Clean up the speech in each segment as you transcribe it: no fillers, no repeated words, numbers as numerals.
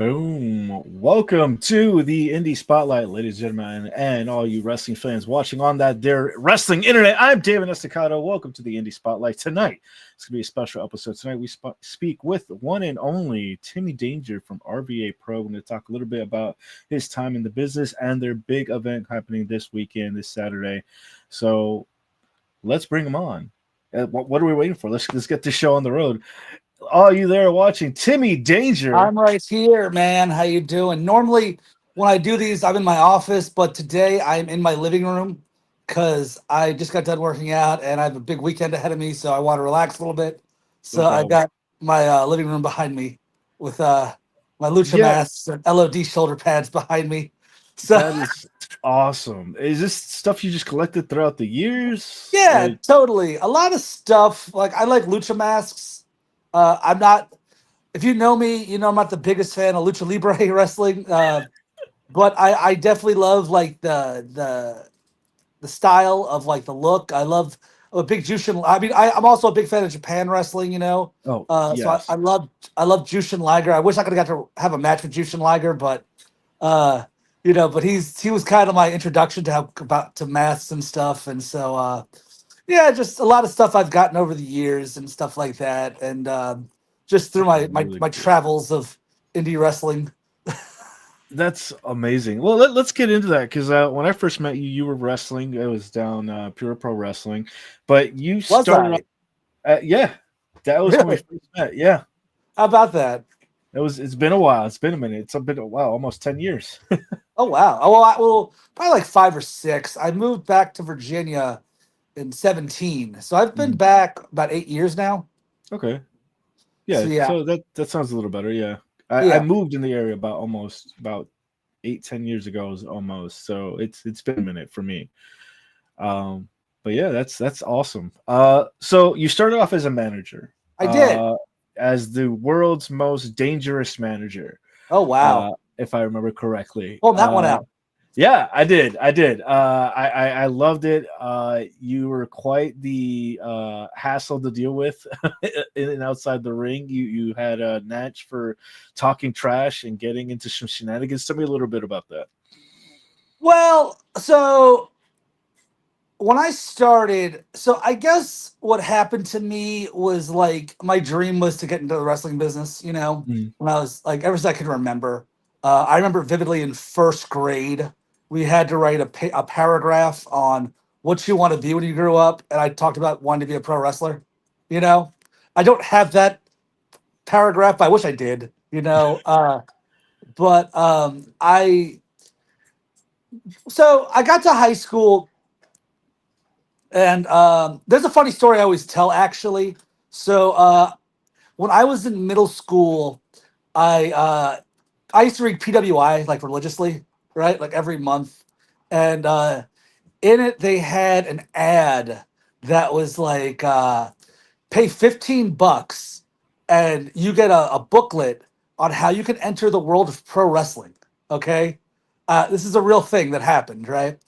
Boom. Welcome to the Indy Spotlight, ladies and gentlemen, and all you wrestling fans watching on that there wrestling internet. I'm David Estacado. Welcome to the Indy Spotlight. Tonight, it's going to be a special episode. Tonight, we speak with one and only Timmy Danger from RVA Pro. We're going to talk a little bit about his time in the business and their big event happening this weekend, this Saturday. So let's bring him on. What are we waiting for? Let's get this show on the road. All you there watching, Timmy Danger. I'm right here, man. How you doing? Normally, when I do these, I'm in my office, but today I'm in my living room because I just got done working out and I have a big weekend ahead of me, so I want to relax a little bit. No So I problem. got my living room behind me with my lucha Yeah, masks and LOD shoulder pads behind me. So that is awesome. Is this stuff you just collected throughout the years? yeah, totally. A lot of stuff. Like I like lucha masks. I'm not. If you know me, you know I'm not the biggest fan of lucha libre wrestling, but I definitely love like the style of like the look. I'm a big Jushin. I mean, I'm also a big fan of Japan wrestling. Oh, So yes. I love Jushin Liger. I wish I could have got to have a match with Jushin Liger, but uh, but he was kind of my introduction to how about to masks and stuff, and so yeah, just a lot of stuff I've gotten over the years and stuff like that, and just through Really my cool. travels of indie wrestling. That's amazing. Well, let's get into that because when I first met you, you were wrestling. It was down Pure Pro Wrestling, but you Was started off. I Yeah, that was when we really? first met. Yeah, How about that? It's been a while. It's been a minute. It's been a while, almost 10 years. Oh wow! Well, probably like 5 or 6. I moved back to Virginia in 17, so I've been Mhm. back about 8 years now. Okay. So Yeah, yeah, so that sounds a little better. Yeah, I yeah. moved in the area about 8-10 years ago, almost. So it's been a minute for me. Um, but yeah, that's awesome. So you started off as a manager, I did. as the world's most dangerous manager, Oh wow! if I remember correctly. Pulling that one out. Yeah, I did. I did. I loved it. You were quite the hassle to deal with in and outside the ring. You had a natch for talking trash and getting into some shenanigans. Tell me a little bit about that. Well, so when I started, so I guess what happened to me was like my dream was to get into the wrestling business, Mm. when I was like ever since I can remember. I remember vividly in first grade, we had to write a paragraph on what you want to be when you grew up. And I talked about wanting to be a pro wrestler. You know, I don't have that paragraph, but I wish I did, but so I got to high school. And there's a funny story I always tell, actually. So when I was in middle school, I uh, I used to read PWI like religiously, right? Like every month, and in it they had an ad that was like, pay $15 and you get a booklet on how you can enter the world of pro wrestling. Okay, this is a real thing that happened, right?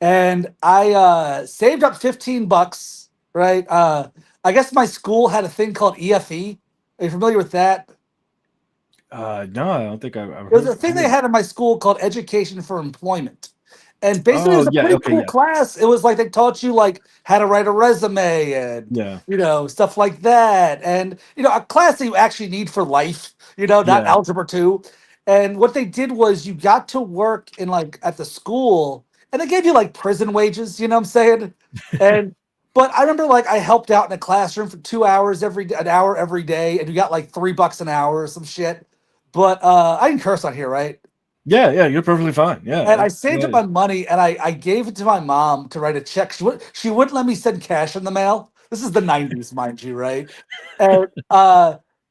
And I saved up $15, right? I guess my school had a thing called EFE. Are you familiar with that? No, I don't think I've There's a thing heard they of it. had in my school called Education for Employment. And basically, it Oh was a yeah, pretty okay, cool yeah, class. It was like they taught you like how to write a resume and yeah, stuff like that. And a class that you actually need for life. Not yeah, algebra 2. And what they did was you got to work in like at the school, and they gave you like prison wages. You know what I'm saying? And but I remember like I helped out in a classroom for 2 hours an hour every day, and you got like $3 an hour or some shit. But I didn't curse on here, right? yeah, yeah. You're perfectly fine. Yeah, And I saved go up ahead. my money and I gave it to my mom to write a check. She wouldn't let me send cash in the mail. This is the 90s, mind you, right? And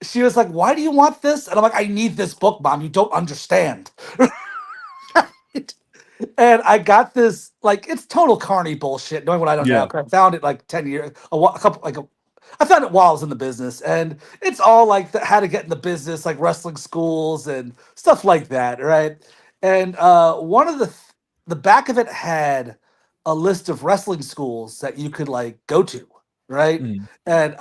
she was like, "Why do you want this?" And I'm like, "I need this book, mom. You don't understand." And I got this, like, it's total carny bullshit, knowing what I know now, Yeah, 'cause I found it like 10 years, a couple, I found it while I was in the business. And it's all like how to get in the business, like wrestling schools and stuff like that, right? And one of the back of it had a list of wrestling schools that you could like go to, right? mm, And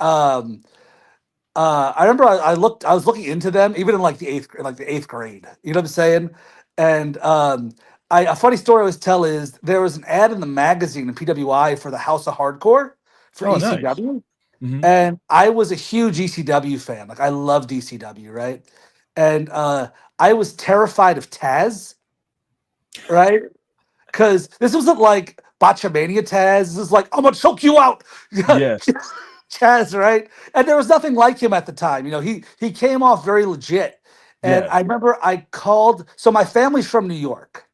I remember I was looking into them even in like the eighth grade. You know what I'm saying? And a funny story I always tell is there was an ad in the magazine in PWI for the House of Hardcore for Oh, nice. ECW, Hmm. and I was a huge ECW fan. Like I loved ECW, right? And I was terrified of Taz, right? Because this wasn't like Botchamania Taz. This is like, I'm gonna choke you out, Yeah, Chaz, right? And there was nothing like him at the time. You know, he came off very legit. And yeah. I remember I called. So my family's from New York,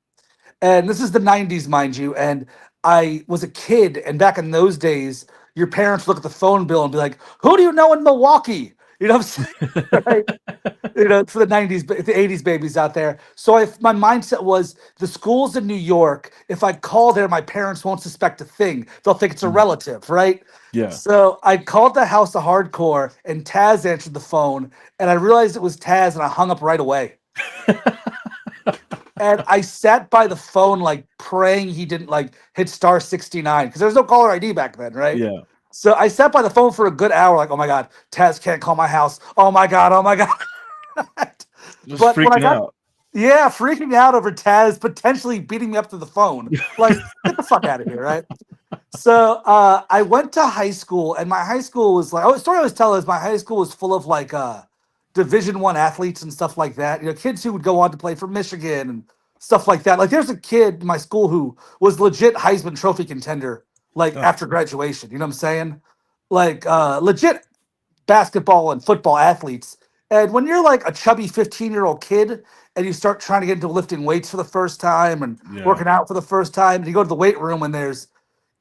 and this is the '90s, mind you. And I was a kid, and back in those days, your parents look at the phone bill and be like, "Who do you know in Milwaukee?" You know what I'm saying? Right? You know, for the '90s, the '80s babies out there. So if my mindset was the schools in New York, if I call there, my parents won't suspect a thing. They'll think it's a Mm. relative, right? Yeah. So I called the House of Hardcore, and Taz answered the phone, and I realized it was Taz, and I hung up right away. And I sat by the phone like praying he didn't like hit star 69 because there was no caller ID back then, right? Yeah. So I sat by the phone for a good hour, like, oh my God, Taz can't call my house. Oh my God, oh my God. Just But when I freaking got, out. yeah, freaking out over Taz potentially beating me up to the phone. Like, get the fuck out of here, right? So I went to high school, and my high school was like, oh, the story I always tell is my high school was full of like Division I athletes and stuff like that. You know, kids who would go on to play for Michigan and stuff like that. Like, there's a kid in my school who was legit Heisman Trophy contender, like Oh, after graduation. You know what I'm saying? Like legit basketball and football athletes. And when you're like a chubby 15-year-old kid and you start trying to get into lifting weights for the first time and yeah. working out for the first time, and you go to the weight room and there's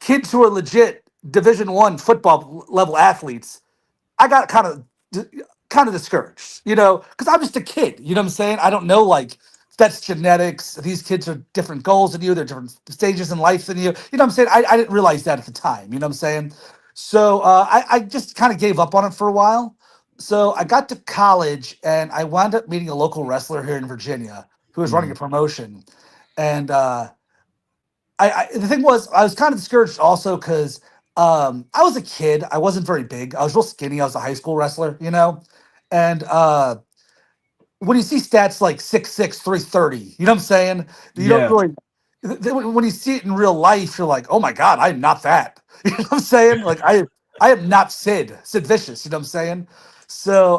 kids who are legit Division I football level athletes, I got kind of discouraged, you know, because I'm just a kid. You know what I'm saying? I don't know like that's genetics. These kids are different goals than you. They're different stages in life than you. You know what I'm saying? I didn't realize that at the time. You know what I'm saying? So I just kind of gave up on it for a while. So I got to college and I wound up meeting a local wrestler here in Virginia who was running Mhm. a promotion. And the thing was, I was kind of discouraged also because I was a kid. I wasn't very big. I was real skinny. I was a high school wrestler, you know? And when you see stats like 6'6", 330, you know what I'm saying? You don't Yeah. really, when you see it in real life, you're like, oh my God, I'm not that. You know what I'm saying? Like, I am not Sid Vicious, you know what I'm saying? So,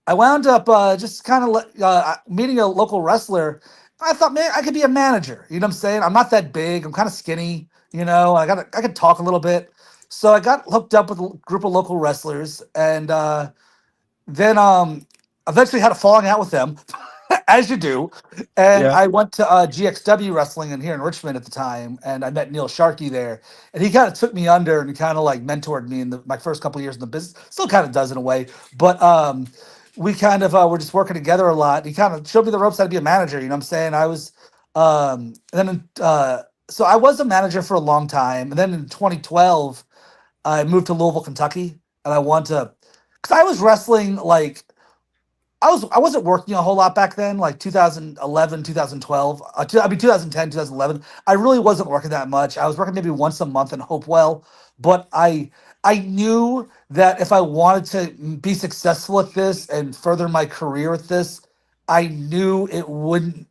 I wound up just kind of meeting a local wrestler. I thought, man, I could be a manager. You know what I'm saying? I'm not that big. I'm kind of skinny. You know, I could talk a little bit. So I got hooked up with a group of local wrestlers, and then eventually had a falling out with them, as you do. And Yeah. I went to GXW Wrestling in here in Richmond at the time, and I met Neil Sharkey there, and he kind of took me under and kind of like mentored me in my first couple of years in the business. Still kind of does in a way, but we kind of were just working together a lot. He kind of showed me the ropes how to be a manager. You know what I'm saying? I was then so I was a manager for a long time, and then in 2012 I moved to Louisville, Kentucky, and I want to because I was wrestling like I wasn't working a whole lot back then, like 2011, 2012. I mean 2010, 2011. I really wasn't working that much. I was working maybe once a month in Hopewell, but I knew that if I wanted to be successful at this and further my career with this, I knew it wouldn't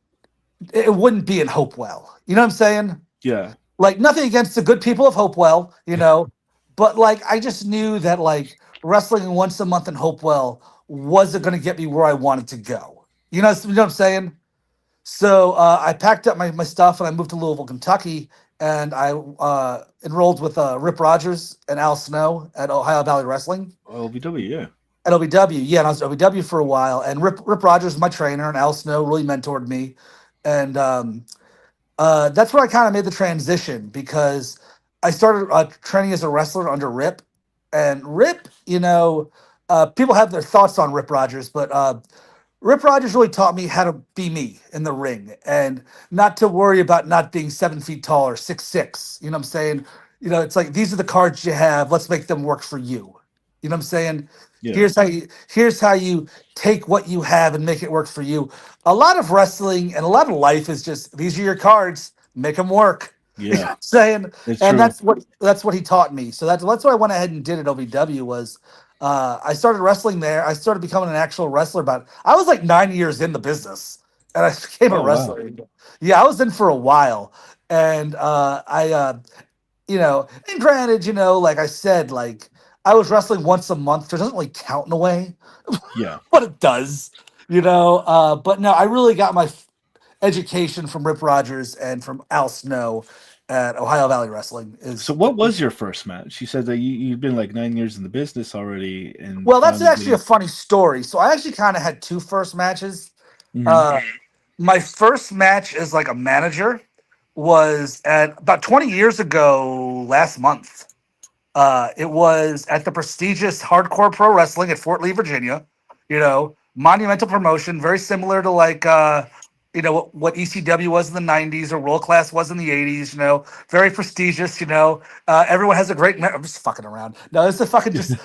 be in Hopewell. You know what I'm saying? Yeah. Like nothing against the good people of Hopewell, you know, but like I just knew that like wrestling once a month in Hopewell wasn't going to get me where I wanted to go. You know what I'm saying? So I packed up my stuff and I moved to Louisville, Kentucky, and I enrolled with Rip Rogers and Al Snow at Ohio Valley Wrestling LBW. Yeah. at OVW. Yeah, and I was at OVW for a while, and Rip Rogers was my trainer, and Al Snow really mentored me, and that's where I kind of made the transition because I started training as a wrestler under Rip, and Rip, you know, people have their thoughts on Rip Rogers, but Rip Rogers really taught me how to be me in the ring and not to worry about not being 7 feet tall or 6'6". You know what I'm saying? You know, it's like these are the cards you have. Let's make them work for you. You know what I'm saying? Yeah. Here's how you take what you have and make it work for you. A lot of wrestling and a lot of life is just these are your cards, make them work. You know Yeah. what I'm saying? It's And true. that's what he taught me. So that's why I went ahead and did at OVW was I started wrestling there. I started becoming an actual wrestler I was like 9 years in the business, and I became a Oh wow. wrestler. Yeah, I was in for a while, and and granted, like I said, like I was wrestling once a month, so it doesn't really count in a way, Yeah. but it does, But no, I really got my education from Rip Rogers and from Al Snow at Ohio Valley Wrestling. So Is what was your first match? You said that you've been like 9 years in the business already and Well, that's finally actually a getting. funny story. So I actually kind of had two first matches. Mhm. Uh, my first match as like a manager was at about 20 years ago last month. It was at the prestigious Hardcore Pro Wrestling at Fort Lee, Virginia. Monumental promotion, very similar to like what ECW was in the '90s or World Class was in the '80s. Very prestigious. Everyone has a great. I'm just fucking around. No, it's a fucking just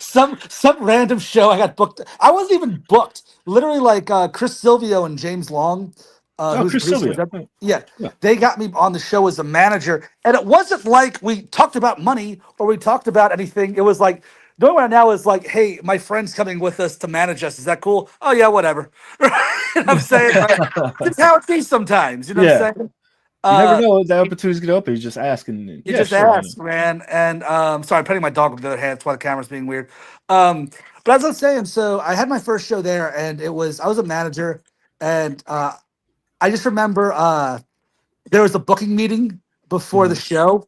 some random show I got booked. I wasn't even booked. Literally, like Chris Silvio and James Long, Oh, who's a Chris producer. Sylvia. Yeah, Yeah. they got me on the show as a manager, and it wasn't like we talked about money or we talked about anything. It was like the only one now is like, hey, my friend's coming with us to manage us. Is that cool? Oh yeah, whatever. You know what I'm saying? Right? That's how it be sometimes. You know what Yeah. I'm saying? You never Uh, know what the opportunity's gonna open. You just ask and you yeah, just sure, why not? ask, man. And sorry, I'm petting my dog with the other hand. That's why the camera's being weird. But as I was saying, so I had my first show there, and I was a manager, and I just remember there was a booking meeting before the Mhm. show,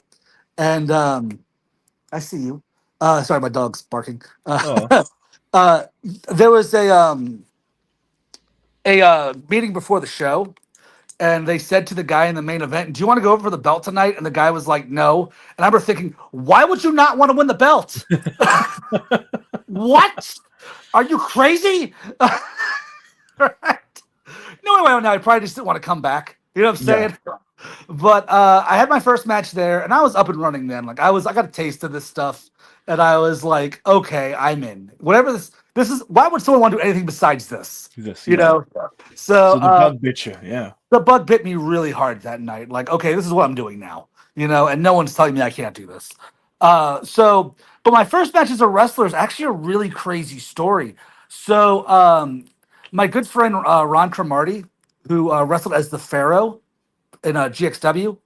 and I see you. Sorry, my dog's barking. Oh. Uh, there was a meeting before the show, and they said to the guy in the main event, "Do you want to go over for the belt tonight?" And the guy was like, "No." And I remember thinking, "Why would you not want to win the belt? What? Are you crazy?" Right? No, way, no, I probably just didn't want to come back. You know what I'm Yeah. saying? But I had my first match there, and I was up and running then. Like I got a taste of this stuff, and I was like, okay, I'm in. Whatever this is. Why would someone want to do anything besides this? This, You yeah. know. So So the bug bit you, yeah. the bug bit me really hard that night. Like, okay, this is what I'm doing now. And no one's telling me I can't do this. But my first match as a wrestler is actually a really crazy story. So, my good friend Ron Cromartie, who wrestled as the Pharaoh in GXW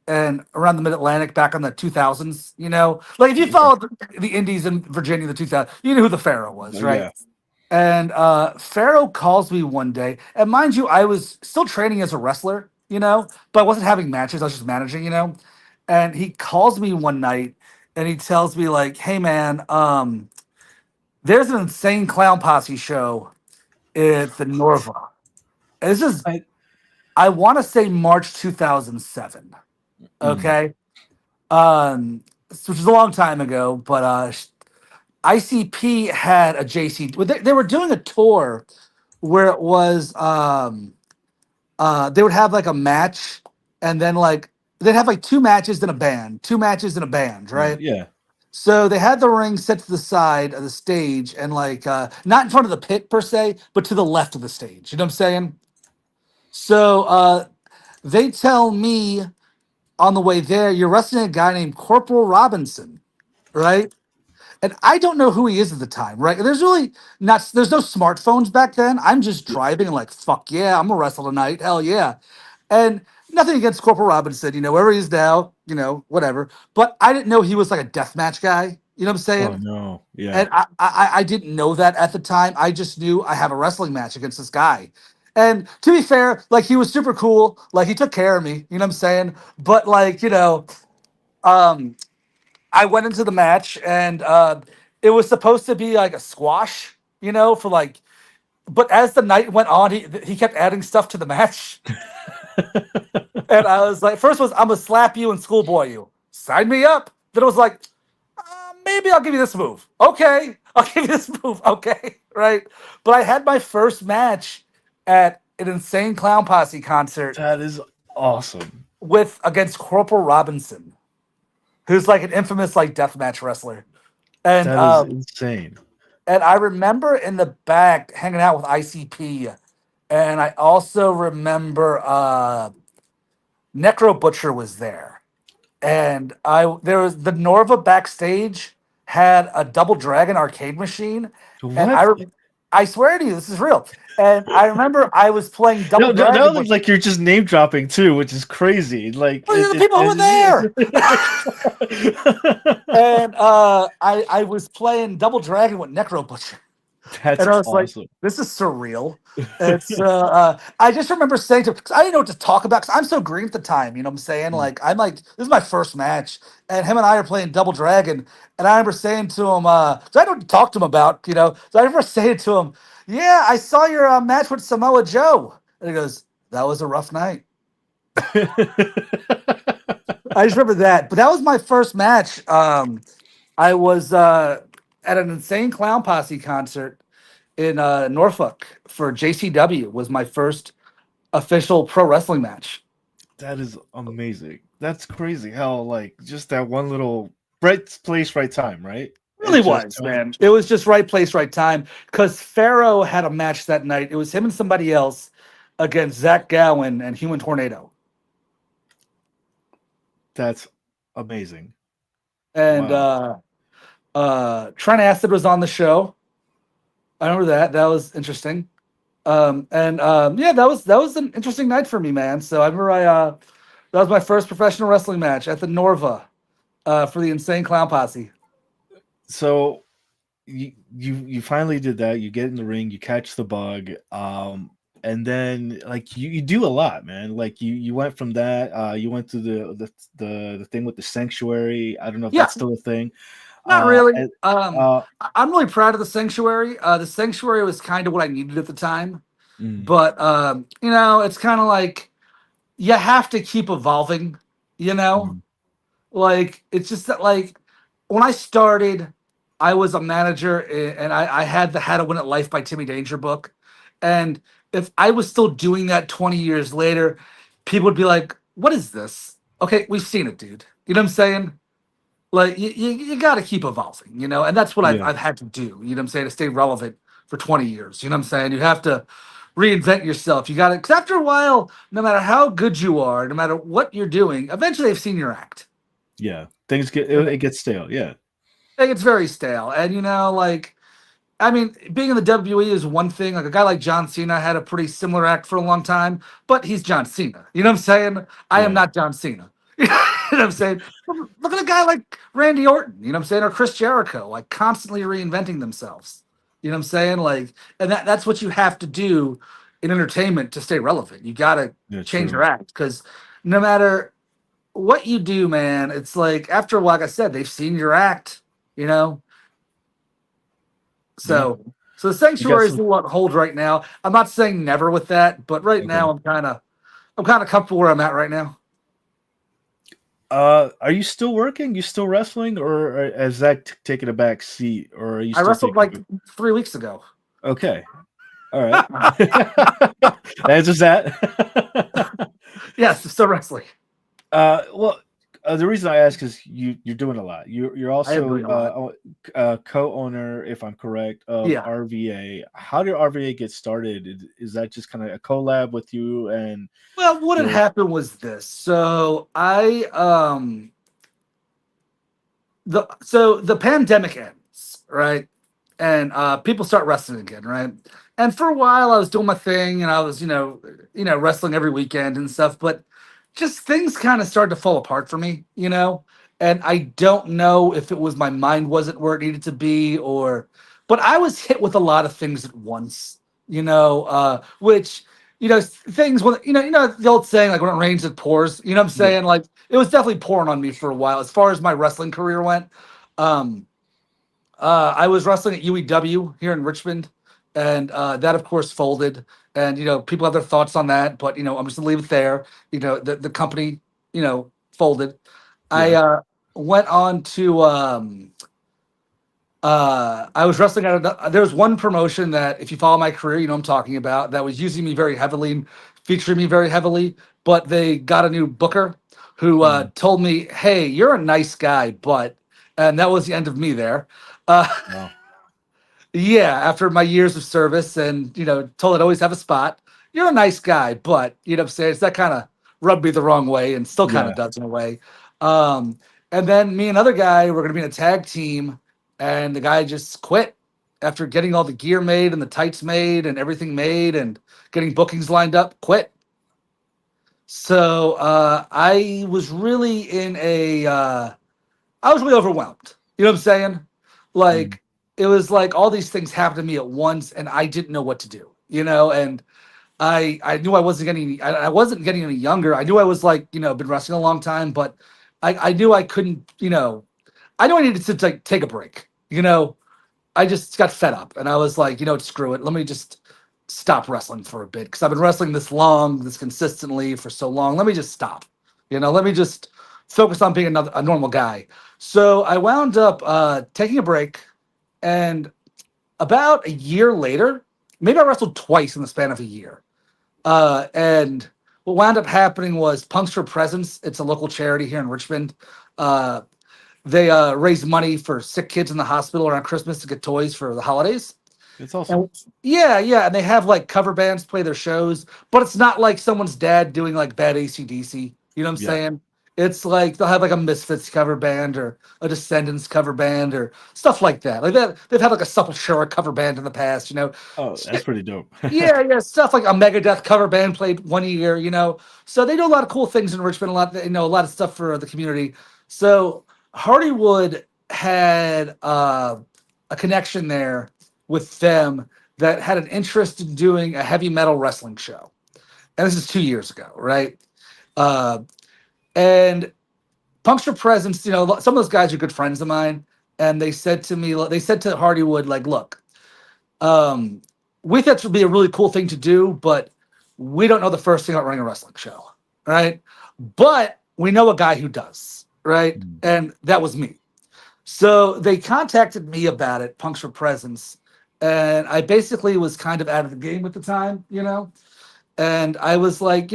and around the Mid Atlantic back in the 2000s, like if you Okay. followed the Indies in Virginia in the 2000s, you knew who the Pharaoh was, Oh right? yeah. And Pharaoh calls me one day, and mind you, I was still training as a wrestler, but I wasn't having matches. I was just managing, And he calls me one night, and he tells me like, "Hey man, there's an insane clown posse show at the Norva. And this is I I want to say March 2007. mm, Okay, which is a long time ago, but ICP had a JC. They were doing a tour where it was they would have like a match and then like they'd have like two matches in a band, two matches in a band, right? yeah. So they had the ring set to the side of the stage and like not in front of the pit per se, but to the left of the stage. You know what I'm saying? So they tell me on the way there, you're wrestling a guy named Corporal Robinson, right? And I don't know who he is at the time, right? There's no smartphones back then. I'm just driving and like, fuck yeah, I'm gonna wrestle tonight. Hell yeah. And nothing against Corporal Robinson, wherever he is now, whatever. But I didn't know he was like a deathmatch guy. You know what I'm Oh saying? no. Yeah. And I didn't know that at the time. I just knew I have a wrestling match against this guy. And to be fair, like he was super cool. Like he took care of me. You know what I'm saying? But like, um, I went into the match and it was supposed to be like a squash, for like. But as the night went on, he kept adding stuff to the match, and I was like, first was I'm gonna slap you and schoolboy you, sign me up. Then it was like, maybe I'll give you this move. Okay, I'll give you this move. Okay, right. But I had my first match at an Insane Clown Posse concert That is awesome. with against Corporal Robinson, who's like an infamous like deathmatch wrestler. And That is insane. And I remember in the back hanging out with ICP. And I also remember Necro Butcher was there. And I there was the Norva backstage had a Double Dragon arcade machine, and What? I swear to you, this is real. And I remember I was playing Double No, no, Dragon that with looks like you're just name dropping too, which is crazy. Like the people who were there. And I was playing Double Dragon with Necro Butcher. that's And I was like, awesome. this is surreal. It's I just remember saying to him, because I didn't know what to talk about because I'm so green at the time, you know what I'm saying? Mm. Like I'm like, this is my first match, and him and I are playing Double Dragon, and I remember saying to him, so I don't talk to him about, you know. So I remember saying to him, yeah, I saw your match with Samoa Joe. And he goes, that was a rough night. I just remember that. But that was my first match. I was at an Insane Clown Posse concert in Norfolk for JCW. Was my first official pro wrestling match. That is amazing. That's crazy how like just that one little right place, right time, right? It Really just was, man. It was just right place, right time. Because Pharaoh had a match that night. It was him and somebody else against Zach Gowen and Human Tornado. that's amazing. And Wow. Trent Acid was on the show. I remember that. That was interesting. Yeah, that was an interesting night for me, man. So I remember that was my first professional wrestling match at the Norva for the Insane Clown Posse. So you finally did that. You get in the ring, you catch the bug, and then like you do a lot, man. Like you went from that, you went to the thing with the sanctuary. I don't know if Yeah, that's still a thing. not really. And, I- I'm really proud of the Sanctuary. The Sanctuary was kind of what I needed at the time, mm, but you know, it's kind of like you have to keep evolving. You know, mm, like it's just that like when I started, I was a manager and I had the How to Win at Life by Timmy Danger book. And if I was still doing that 20 years later, people would be like, what is this? Okay, we've seen it, dude. You know what I'm saying? Like you got to keep evolving, you know, and that's what yeah, I've had to do, you know what I'm saying, to stay relevant for 20 years. You know what I'm saying? You have to reinvent yourself. You got to, because after a while, no matter how good you are, no matter what you're doing, eventually they've seen your act. yeah. Things get And it gets stale. Yeah, like, it's very stale. And you know, like I mean, being in the WWE is one thing. Like a guy like John Cena had a pretty similar act for a long time, but he's John Cena. You know what I'm saying? I am yeah, not John Cena. You know what I'm saying? Look at a guy like Randy Orton, you know what I'm saying? Or Chris Jericho, like constantly reinventing themselves. You know what I'm saying? Like, and that's what you have to do in entertainment to stay relevant. You gotta yeah. change True. your act because no matter what you do, man, it's like after, like I said, they've seen your act, you know. Yeah, So the you got sanctuary is some. what hold right now. I'm not saying never with that, but right Okay. now I'm kind of comfortable where I'm at right now. Are you still working? You still wrestling, or has that taken a back seat, or are you I still wrestled taking? like 3 weeks ago. Okay, all right. That's just that. Yes, still wrestling. Well, the reason I ask is you're doing a lot. You're I am also doing a lot. co-owner, if I'm correct, of Yeah. RVA. How did RVA get started? Is that just kind of a collab with you and Well, what had your? happened was this. So the pandemic ends, right? And people start wrestling again, right? And for a while I was doing my thing and I was, wrestling every weekend and stuff, but just things kind of started to fall apart for me, you know? And I don't know if it was my mind wasn't where it needed to be or but I was hit with a lot of things at once, which things when the old saying like when it rains it pours, you know what I'm Yeah. saying? Like it was definitely pouring on me for a while as far as my wrestling career went. Um I was wrestling at UEW here in Richmond, and that of course folded. And people have their thoughts on that, but I'm just gonna leave it there. The company folded. I Yeah. went on to I was wrestling at there was one promotion that if you follow my career, I'm talking about that was using me very heavily, and featuring me very heavily, but they got a new booker who Mm, told me, "Hey, you're a nice guy, but," and that was the end of me there. Uh, wow. Yeah, after my years of service and, told I'd always have a spot. You're a nice guy, but you know what I'm saying? It's that kind of rubbed me the wrong way and still kind Yeah. of does in a way. Um, and then me and another guy were gonna be in a tag team and the guy just quit after getting all the gear made and the tights made and everything made and getting bookings lined up. Quit. So I was really I was really overwhelmed. You know what I'm saying? Mm. Like it was like all these things happened to me at once, and I didn't know what to do. And I knew I wasn't getting any younger. I knew I was like been wrestling a long time, but I knew I couldn't. I knew I needed to like take a break. I just got fed up, and I was like, screw it. Let me just stop wrestling for a bit because I've been wrestling this long, this consistently for so long. Let me just stop. Let me just focus on being a normal guy. So I wound up taking a break, and about a year later, maybe I wrestled twice in the span of a year. And what wound up happening was Punks for Presents. It's a local charity here in Richmond. Uh, they raise money for sick kids in the hospital around Christmas to get toys for the holidays. It's awesome. And yeah, yeah, and they have like cover bands play their shows, but it's not like someone's dad doing like bad AC/DC. You know what I'm Yeah. saying? It's like they'll have like a Misfits cover band or a Descendants cover band or stuff like that. Like that, they've had like a Sepultura cover band in the past. Oh, that's pretty dope. Yeah, yeah, stuff like a Megadeth cover band played one year. So they do a lot of cool things in Richmond, a lot of stuff for the community. So Hardywood had a connection there with them that had an interest in doing a heavy metal wrestling show. And this is 2 years ago, right? Uh, and Puncture Presence, some of those guys are good friends of mine. And they said to me, they said to Hardywood, like, look, um, we thought it would be a really cool thing to do, but we don't know the first thing about running a wrestling show, right? But we know a guy who does, right? Mm. And that was me. So they contacted me about it, Punks for Presence, and I basically was kind of out of the game at the time. And I was like,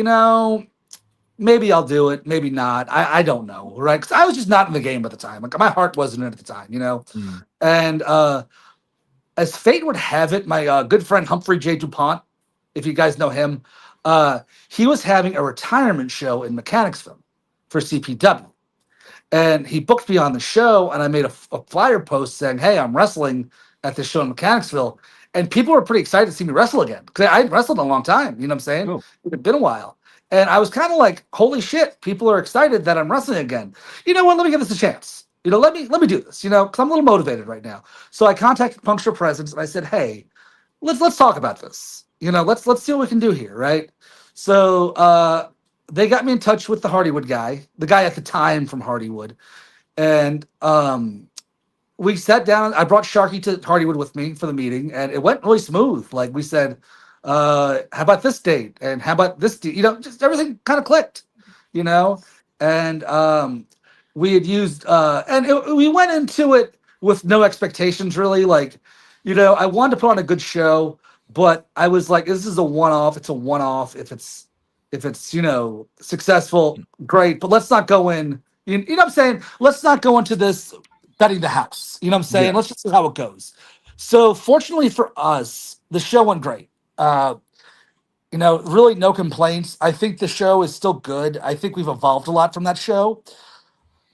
maybe I'll do it, maybe not. I don't know, right? Because I was just not in the game at the time. Like my heart wasn't in it at the time. Mm. And as fate would have it, my good friend Humphrey J. DuPont, if you guys know him, he was having a retirement show in Mechanicsville for CPW. And he booked me on the show, and I made a flyer post saying, hey, I'm wrestling at this show in Mechanicsville. And people were pretty excited to see me wrestle again because I hadn't wrestled in a long time. You know what I'm saying? Cool. It had been a while. And I was kind of like, holy shit, people are excited that I'm wrestling again. You know what? Let me give this a chance. Let me do this, because I'm a little motivated right now. So I contacted Puncture Presence and I said, hey, let's talk about this. Let's see what we can do here, right? So they got me in touch with the Hardywood guy, the guy at the time from Hardywood. And we sat down. I brought Sharky to Hardywood with me for the meeting, and it went really smooth. Like we said, how about this date? And how about this date? Just everything kind of clicked, you know? And we had used, we went into it with no expectations really. Like, I wanted to put on a good show, but I was like, this is a one-off. It's a one-off. If it's successful, great. But let's not go in. You know what I'm saying? Let's not go into this betting the house. You know what I'm saying? Yeah. Let's just see how it goes. So fortunately for us, the show went great. Really no complaints. I think the show is still good. I think we've evolved a lot from that show.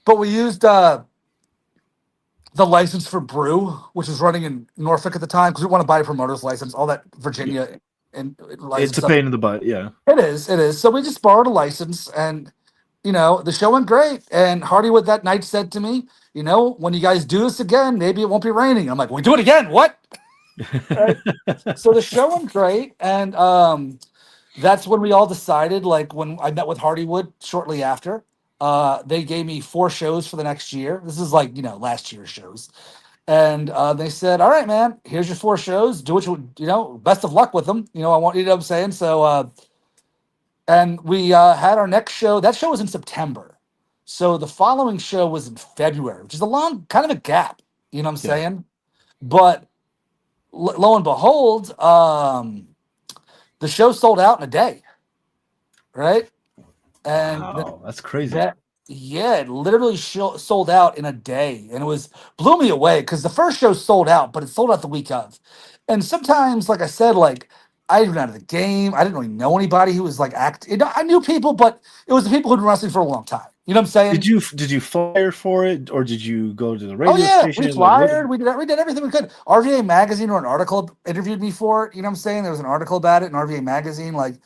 But we used the license for Brew, which was running in Norfolk at the time, because we want to buy a promoter's license, all that Virginia and license It's a stuff. pain in the butt. Yeah. It is. So we just borrowed a license, and the show went great. And Hardywood that night said to me, when you guys do this again, maybe it won't be raining. I'm like, we do it again? What? Right? So the show went great, and that's when we all decided. Like when I met with Hardywood shortly after, they gave me 4 shows for the next year. This is like last year's shows, and they said, "All right, man, here's your 4 shows. Do what best of luck with them. I want you know what I'm saying." So, and we had our next show. That show was in September, so the following show was in February, which is a long kind of a gap. You know what I'm Yeah. saying? But lo and behold, the show sold out in a day, right? And Wow, that's crazy. yeah, it literally sold out in a day, and blew me away because the first show sold out, but it sold out the week of. And sometimes, like I said, like I'd been out of the game. I didn't really know anybody who was like I knew people, but it was the people who'd been wrestling for a long time. You know what I'm saying? Did you flyer for it, or did you go to the Oh radio yeah, we station? Like what? flyered. We did everything we could. RVA magazine or an article interviewed me for it. You know what I'm saying? There was an article about it in RVA magazine. Like,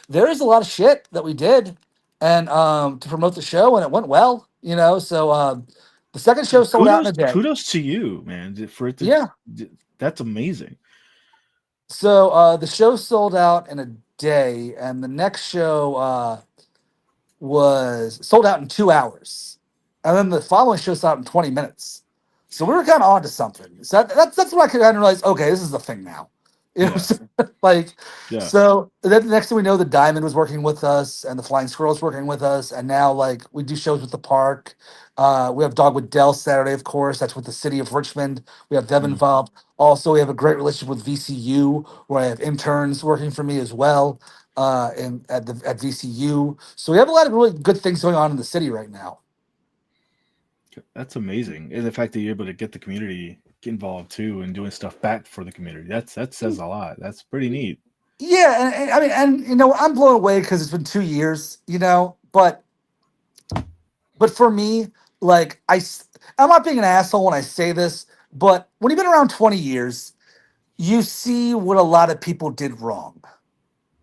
there is a lot of shit that we did, and to promote the show, and it went well. You know, so the second show sold out in a day. Kudos to you, man, for it to. Yeah. That's amazing. So the show sold out in a day, and the next show was sold out in 2 hours, and then the following show sold out in 20 minutes. So we were kind of on to something. So that's what I kind of realized. Okay, this is the thing now. You know, Yeah. so, like, Yeah. so then the next thing we know, the Diamond was working with us, and the Flying Squirrel was working with us, and now like we do shows with the park. We have Dogwood Dell Saturday, of course. That's with the city of Richmond. We have them Mhm. involved. Also, we have a great relationship with VCU, where I have interns working for me as well at VCU. So we have a lot of really good things going on in the city right now. That's amazing, and the fact that you're able to get the community involved too, and doing stuff back for the community. That says a lot. That's pretty neat. Yeah, and I mean, and you know, I'm blown away because it's been 2 years, you know, but for me, like I'm not being an asshole when I say this, but when you've been around 20 years, you see what a lot of people did wrong.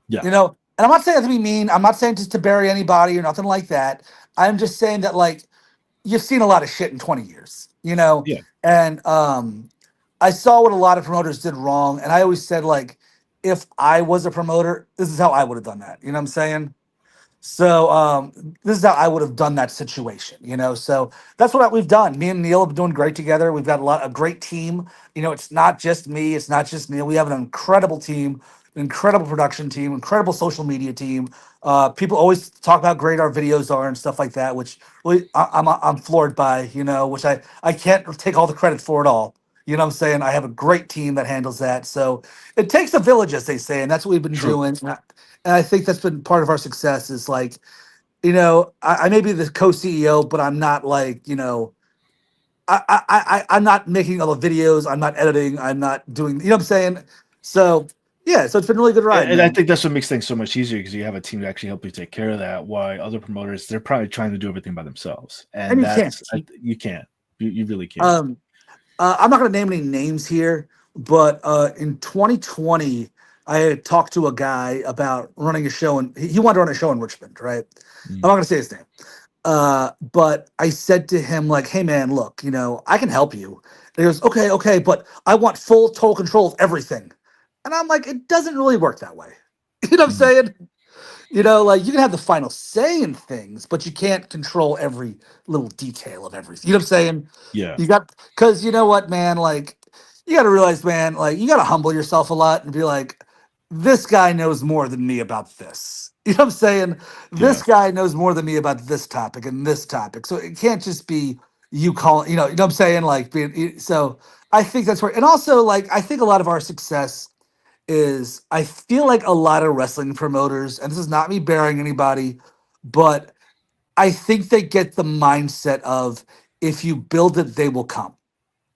Yeah. You know, and I'm not saying that to be mean. I'm not saying just to bury anybody or nothing like that. I'm just saying that like you've seen a lot of shit in 20 years, you know, Yeah. and I saw what a lot of promoters did wrong, and I always said like, if I was a promoter, this is how I would have done that. You know what I'm saying? So this is how I would have done that situation, you know. So that's what we've done. Me and Neil have been doing great together. We've got a great team. You know, it's not just me, it's not just Neil. We have an incredible team, an incredible production team, incredible social media team. People always talk about how great our videos are and stuff like that, which really I'm floored by, you know, which I can't take all the credit for it all. You know what I'm saying? I have a great team that handles that. So it takes a village, as they say, and that's what we've been True. doing. And I think that's been part of our success is like, you know, I may be the co-CEO, but I'm not like, you know, I'm not making all the videos. I'm not editing. I'm not doing, you know what I'm saying? So yeah, so it's been a really good ride, And I man. think that's what makes things so much easier because you have a team to actually help you take care of that. Why other promoters, they're probably trying to do everything by themselves, And and you can't. you can't. You really can't. Um, I'm not going to name any names here, but in 2020, I had talked to a guy about running a show, and he wanted to run a show in Richmond, right? I'm Mm. not going to say his name. But I said to him, like, hey man, look, you know, I can help you. And he goes, okay, okay, but I want full total control of everything. And I'm like, it doesn't really work that way. You know what I'm Mm. saying? You know, like you can have the final say in things, but you can't control every little detail of everything. You know what I'm saying? Yeah. You got because you know what, man, like you gotta realize, man, like you gotta humble yourself a lot and be like, this guy knows more than me about this. You know what I'm saying? This Yeah. guy knows more than me about this topic and this topic. So it can't just be you calling, you know what I'm saying? Like being so I think that's where and also like I think a lot of our success is I feel like a lot of wrestling promoters, and this is not me bearing anybody, but I think they get the mindset of if you build it, they will come,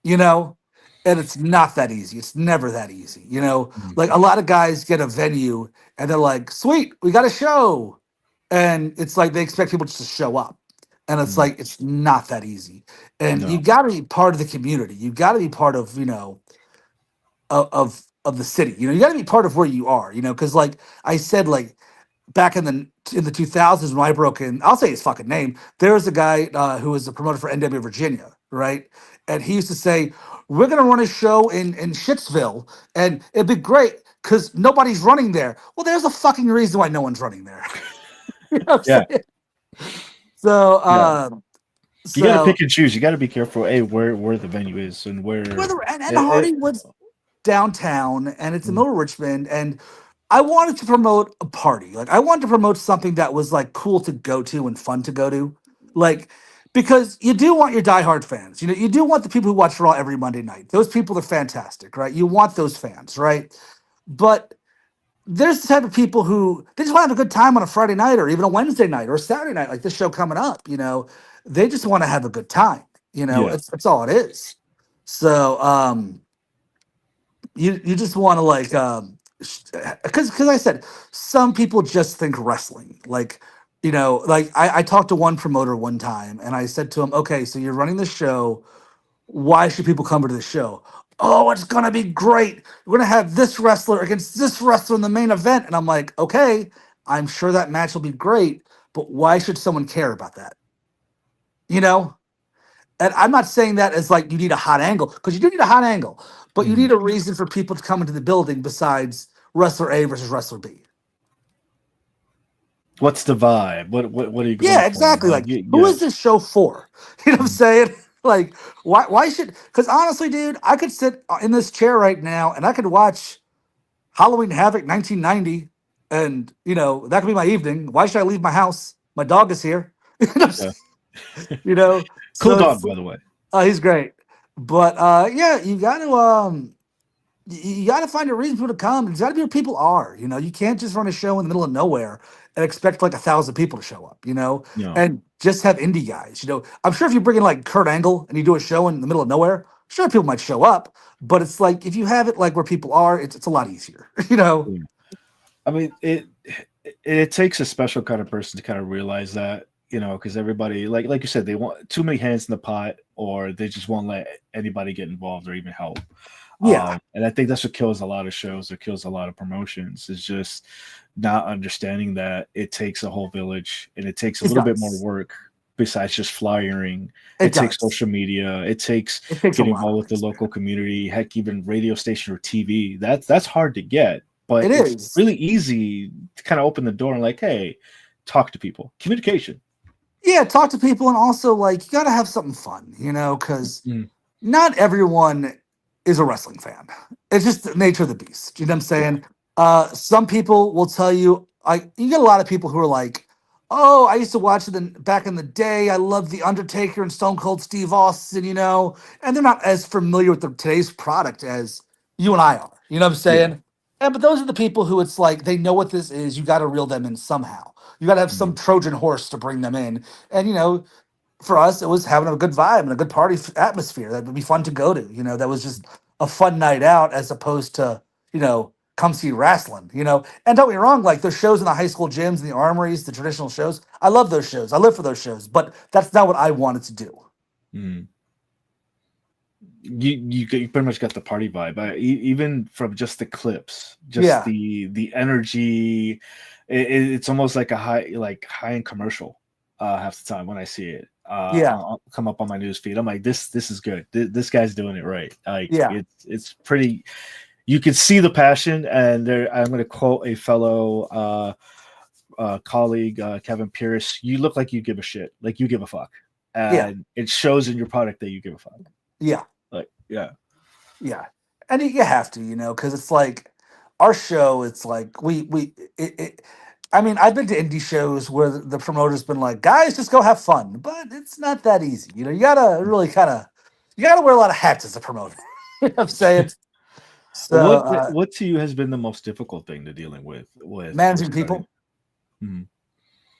you know? And it's not that easy. It's never that easy, you know? Mhm. Like a lot of guys get a venue and they're like, sweet, we got a show. And it's like they expect people just to show up. And it's Mhm. like, it's not that easy. And you No. got to be part of the community. You got to be part of, you know, of the city. You know, you got to be part of where you are. You know, because like I said, like back in the 2000s when I broke in, I'll say his fucking name. There was a guy who was a promoter for NW Virginia, right? And he used to say, "We're gonna run a show in Shittsville, and it'd be great because nobody's running there." Well, there's a fucking reason why no one's running there. You know what Yeah. I'm saying? So, Yeah. You got to so pick and choose. You got to be careful. Where the venue is and where. and It, Hardywood's downtown, and it's in mm, Middle Richmond, and I wanted to promote a party. Like I wanted to promote something that was like cool to go to and fun to go to. Like because you do want your diehard fans. You know, you do want the people who watch Raw every Monday night. Those people are fantastic, right? You want those fans, right? But there's the type of people who they just want to have a good time on a Friday night or even a Wednesday night or a Saturday night, like this show coming up, you know. They just want to have a good time. You know, yeah. it's that's all it is. So you just want to like because I said some people just think wrestling like Like I talked to one promoter one time and I said to him, okay, so you're running the show. Why should people come to the show? Oh, it's gonna be great. We're gonna have this wrestler against this wrestler in the main event. And I'm like, okay, I'm sure that match will be great, but why should someone care about that? You know? And I'm not saying that as like you need a hot angle, because you do need a hot angle, but you Mm. need a reason for people to come into the building besides wrestler A versus wrestler B. What's the vibe? What are you going Yeah, for? exactly. Like, Like, who yeah. is this show for? You know what I'm Mm. saying? Like, why should, because honestly, dude, I could sit in this chair right now and I could watch Halloween Havoc 1990, and that could be my evening. Why should I leave my house? My dog is here. you know, Yeah. you know? Cool So dog, it's by the way. he's great. But yeah, you got to find a reason for people to come. It's got to be where people are. You can't just run a show in the middle of nowhere and expect like 1,000 people to show up. Yeah. And just have indie guys. I'm sure if you bring in like Kurt Angle and you do a show in the middle of nowhere, sure people might show up. But it's like if you have it like where people are, it's a lot easier. Yeah. I mean, it takes a special kind of person to kind of realize that, because everybody, like you said, they want too many hands in the pot, or they just won't let anybody get involved or even help. Yeah, And I think that's what kills a lot of shows, or kills a lot of promotions, is just not understanding that it takes a whole village, and it takes a it little bit more does. work besides just flyering. It It takes does. social media. It takes It takes a getting lot of involved with the things, local man. community, heck, even radio station or TV. That's hard to get, but It it's is. really easy to kind of open the door and like, hey, talk to people. Communication. Yeah, talk to people and also like you got to have something fun, because Mm, not everyone is a wrestling fan. It's just the nature of the beast. You know what I'm yeah. saying? Some people will tell you, you get a lot of people who are like, oh, I used to watch it back in the day. I love The Undertaker and Stone Cold Steve Austin, and they're not as familiar with today's product as you and I are. You know what I'm Yeah. saying? But those are the people who it's like they know what this is. You got to reel them in somehow. You got to have some Mm, Trojan horse to bring them in. And for us, it was having a good vibe and a good party atmosphere that would be fun to go to. That was just a fun night out as opposed to, come see wrestling, And don't get me wrong, like those shows in the high school gyms and the armories, the traditional shows, I love those shows. I live for those shows, but that's not what I wanted to do. mm. You pretty much got the party vibe. Even from just the clips, just Yeah. the energy. It's almost like a high end commercial. Half the time when I see it, Yeah. come up on my news feed, I'm like, this is good. This guy's doing it right. Like Yeah. it's pretty. You can see the passion, and I'm going to quote a fellow colleague, Kevin Pierce. You look like you give a shit, like you give a fuck, Yeah. and it shows in your product that you give a fuck. Yeah. Like, yeah. Yeah. And you have to, because it's like our show, it's like I mean, I've been to indie shows where the promoter's been like, guys, just go have fun. But it's not that easy. You gotta really you gotta wear a lot of hats as a promoter. You know what I'm saying? So What to you has been the most difficult thing to dealing with managing starting? people. Mhm.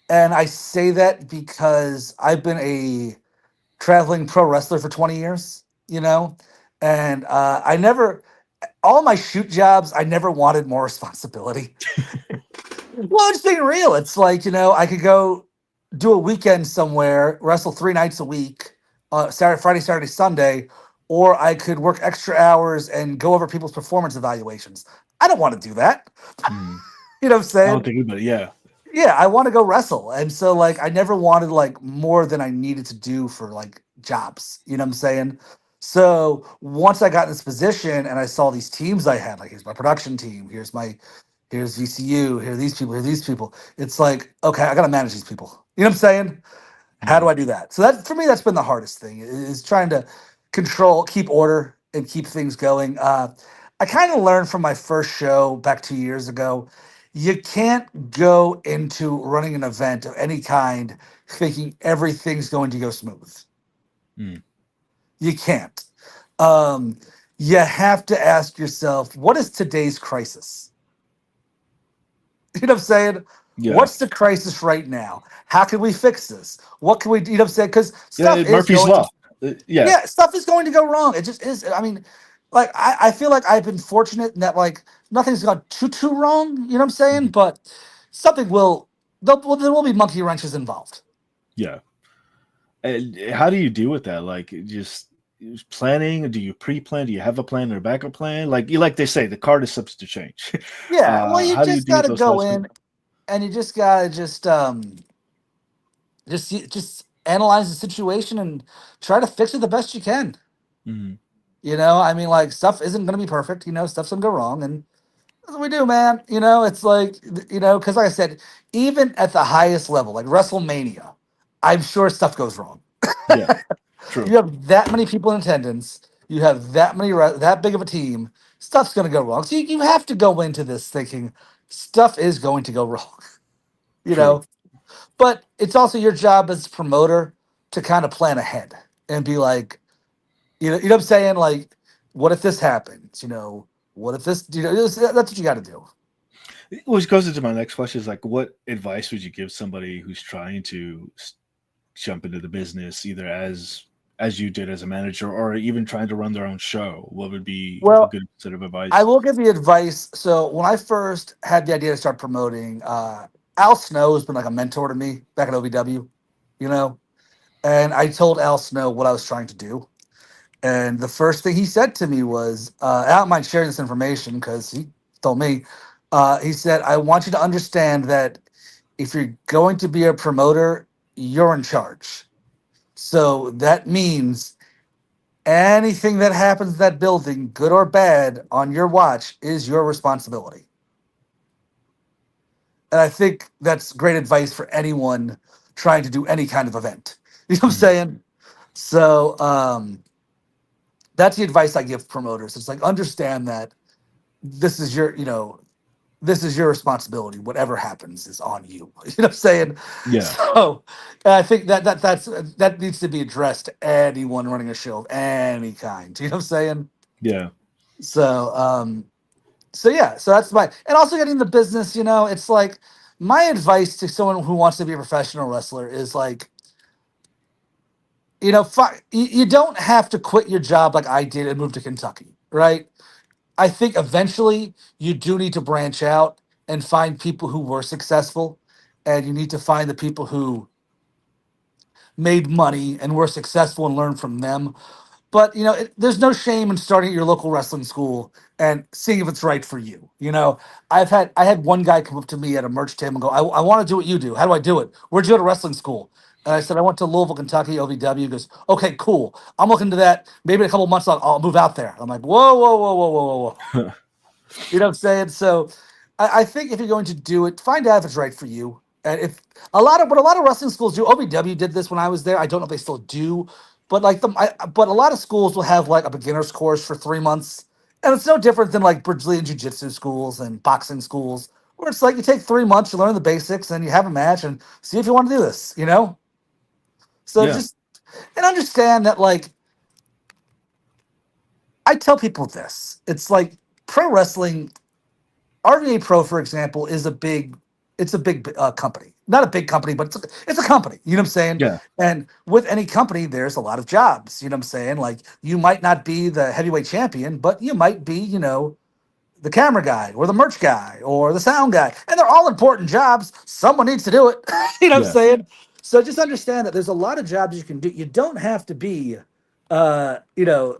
And I say that because I've been a traveling pro wrestler for 20 years, and I never, all my shoot jobs, I never wanted more responsibility. Well, just being real, it's like, I could go do a weekend somewhere, wrestle 3 nights a week, Saturday, Friday, Saturday, Sunday, or I could work extra hours and go over people's performance evaluations. I don't want to do that. Mhm. You know what I'm I don't saying? think anybody. Yeah. Yeah, I want to go wrestle. And so like I never wanted like more than I needed to do for like jobs. You know what I'm saying? So once I got in this position and I saw these teams I had, like here's my production team, here's VCU, here are these people, here are these people. It's like, okay, I gotta manage these people. You know what I'm saying? How do Mhm. I do that? So that for me, that's been the hardest thing is trying to keep order and keep things going. I kind of learned from my first show back 2 years ago. You can't go into running an event of any kind thinking everything's going to go smooth. Mm. You can't. Um, you have to ask yourself, what is today's crisis? You know what I'm saying? Yeah. What's the crisis right now? How can we fix this? What can we do? You know what I'm saying? Because Yeah. stuff is Murphy's going to Law. Yeah. yeah, stuff is going to go wrong. It just is. I mean, like I feel like I've been fortunate in that like nothing's gone too wrong. You know what I'm saying? Mhm. But something will there will be monkey wrenches involved. Yeah. And how do you deal with that? Like, just planning? Do you pre-plan? Do you have a plan or a backup plan? Like they say, the card is subject to change. Yeah, well, you How do you just deal got with to those go last minute? in and you just got to just analyze the situation and try to fix it the best you can. Mhm. I mean, like stuff isn't going to be perfect. Stuff's going to go wrong, and that's what we do, man. It's like because like I said, even at the highest level, like WrestleMania, I'm sure stuff goes wrong. Yeah, true. You have that many people in attendance. You have that big of a team. Stuff's going to go wrong. So you have to go into this thinking stuff is going to go wrong. You True. know, but it's also your job as a promoter to kind of plan ahead and be like, what I'm saying? Like, what if this happens? What if this? That's what you got to do. Which goes into my next question: is like, what advice would you give somebody who's trying to jump into the business, either as you did as a manager, or even trying to run their own show? What would be a Well, good set of I advice? will give you advice. So when I first had the idea to start promoting, Al Snow has been like a mentor to me back at OVW, you know, and I told Al Snow what I was trying to do. And the first thing he said to me was, I don't mind sharing this information because he told me, he said, I want you to understand that if you're going to be a promoter, you're in charge. So that means anything that happens in that building, good or bad, on your watch is your responsibility. And I think that's great advice for anyone trying to do any kind of event. You know what I'm Mhm. saying? So that's the advice I give promoters. It's like understand that this is your responsibility. Whatever happens is on you. You know what I'm saying? Yeah, So I think that needs to be addressed to anyone running a show of any kind. You know what I'm saying? yeah, So yeah, so that's my and also getting the business, it's like my advice to someone who wants to be a professional wrestler is like, you don't have to quit your job like I did and move to Kentucky, right? I think eventually you do need to branch out and find people who were successful, and you need to find the people who made money and were successful and learn from them. But there's no shame in starting at your local wrestling school and seeing if it's right for you. I had one guy come up to me at a merch table and go, I want to do what you do. How do I do it? Where'd you go to wrestling school? And I said, I went to Louisville, Kentucky, OVW. He goes, okay, cool. I'm looking to that. Maybe in a couple months I'll move out there. I'm like, whoa, whoa, whoa, whoa, whoa, whoa, whoa. You know what I'm saying? So I think if you're going to do it, find out if it's right for you. And if a lot of wrestling schools do, OVW did this when I was there. I don't know if they still do, but but a lot of schools will have like a beginner's course for 3 months, and it's no different than like Brazilian jiu-jitsu schools and boxing schools, where it's like you take 3 months, you learn the basics, and you have a match and see if you want to do this. So yeah. just and understand that like I tell people this, it's like pro wrestling RVA Pro, for example, it's a big company. Not a big company, but it's a company. You know what I'm saying? Yeah, And with any company, there's a lot of jobs. You know what I'm saying? Like you might not be the heavyweight champion, but you might be, the camera guy or the merch guy or the sound guy. And they're all important jobs. Someone needs to do it. You know what I'm yeah, saying? So just understand that there's a lot of jobs you can do. You don't have to be, uh, you know,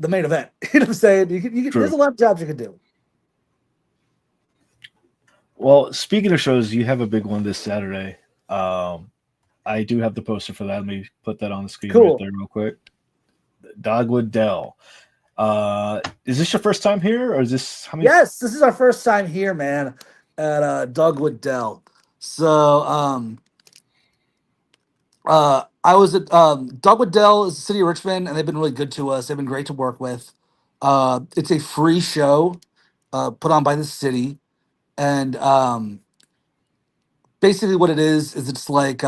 the main event. You know what I'm saying? There's true. a lot of jobs you can do. Well, speaking of shows, you have a big one this Saturday. I do have the poster for that. Let me put that on the screen right Cool. there, real quick. Dogwood Dell. Is this your first time here, or is this how many? Yes, this is our first time here, man, at Dogwood Dell. So, I was at Dogwood Dell is the city of Richmond, and they've been really good to us. They've been great to work with. It's a free show put on by the city, and basically what it is it's like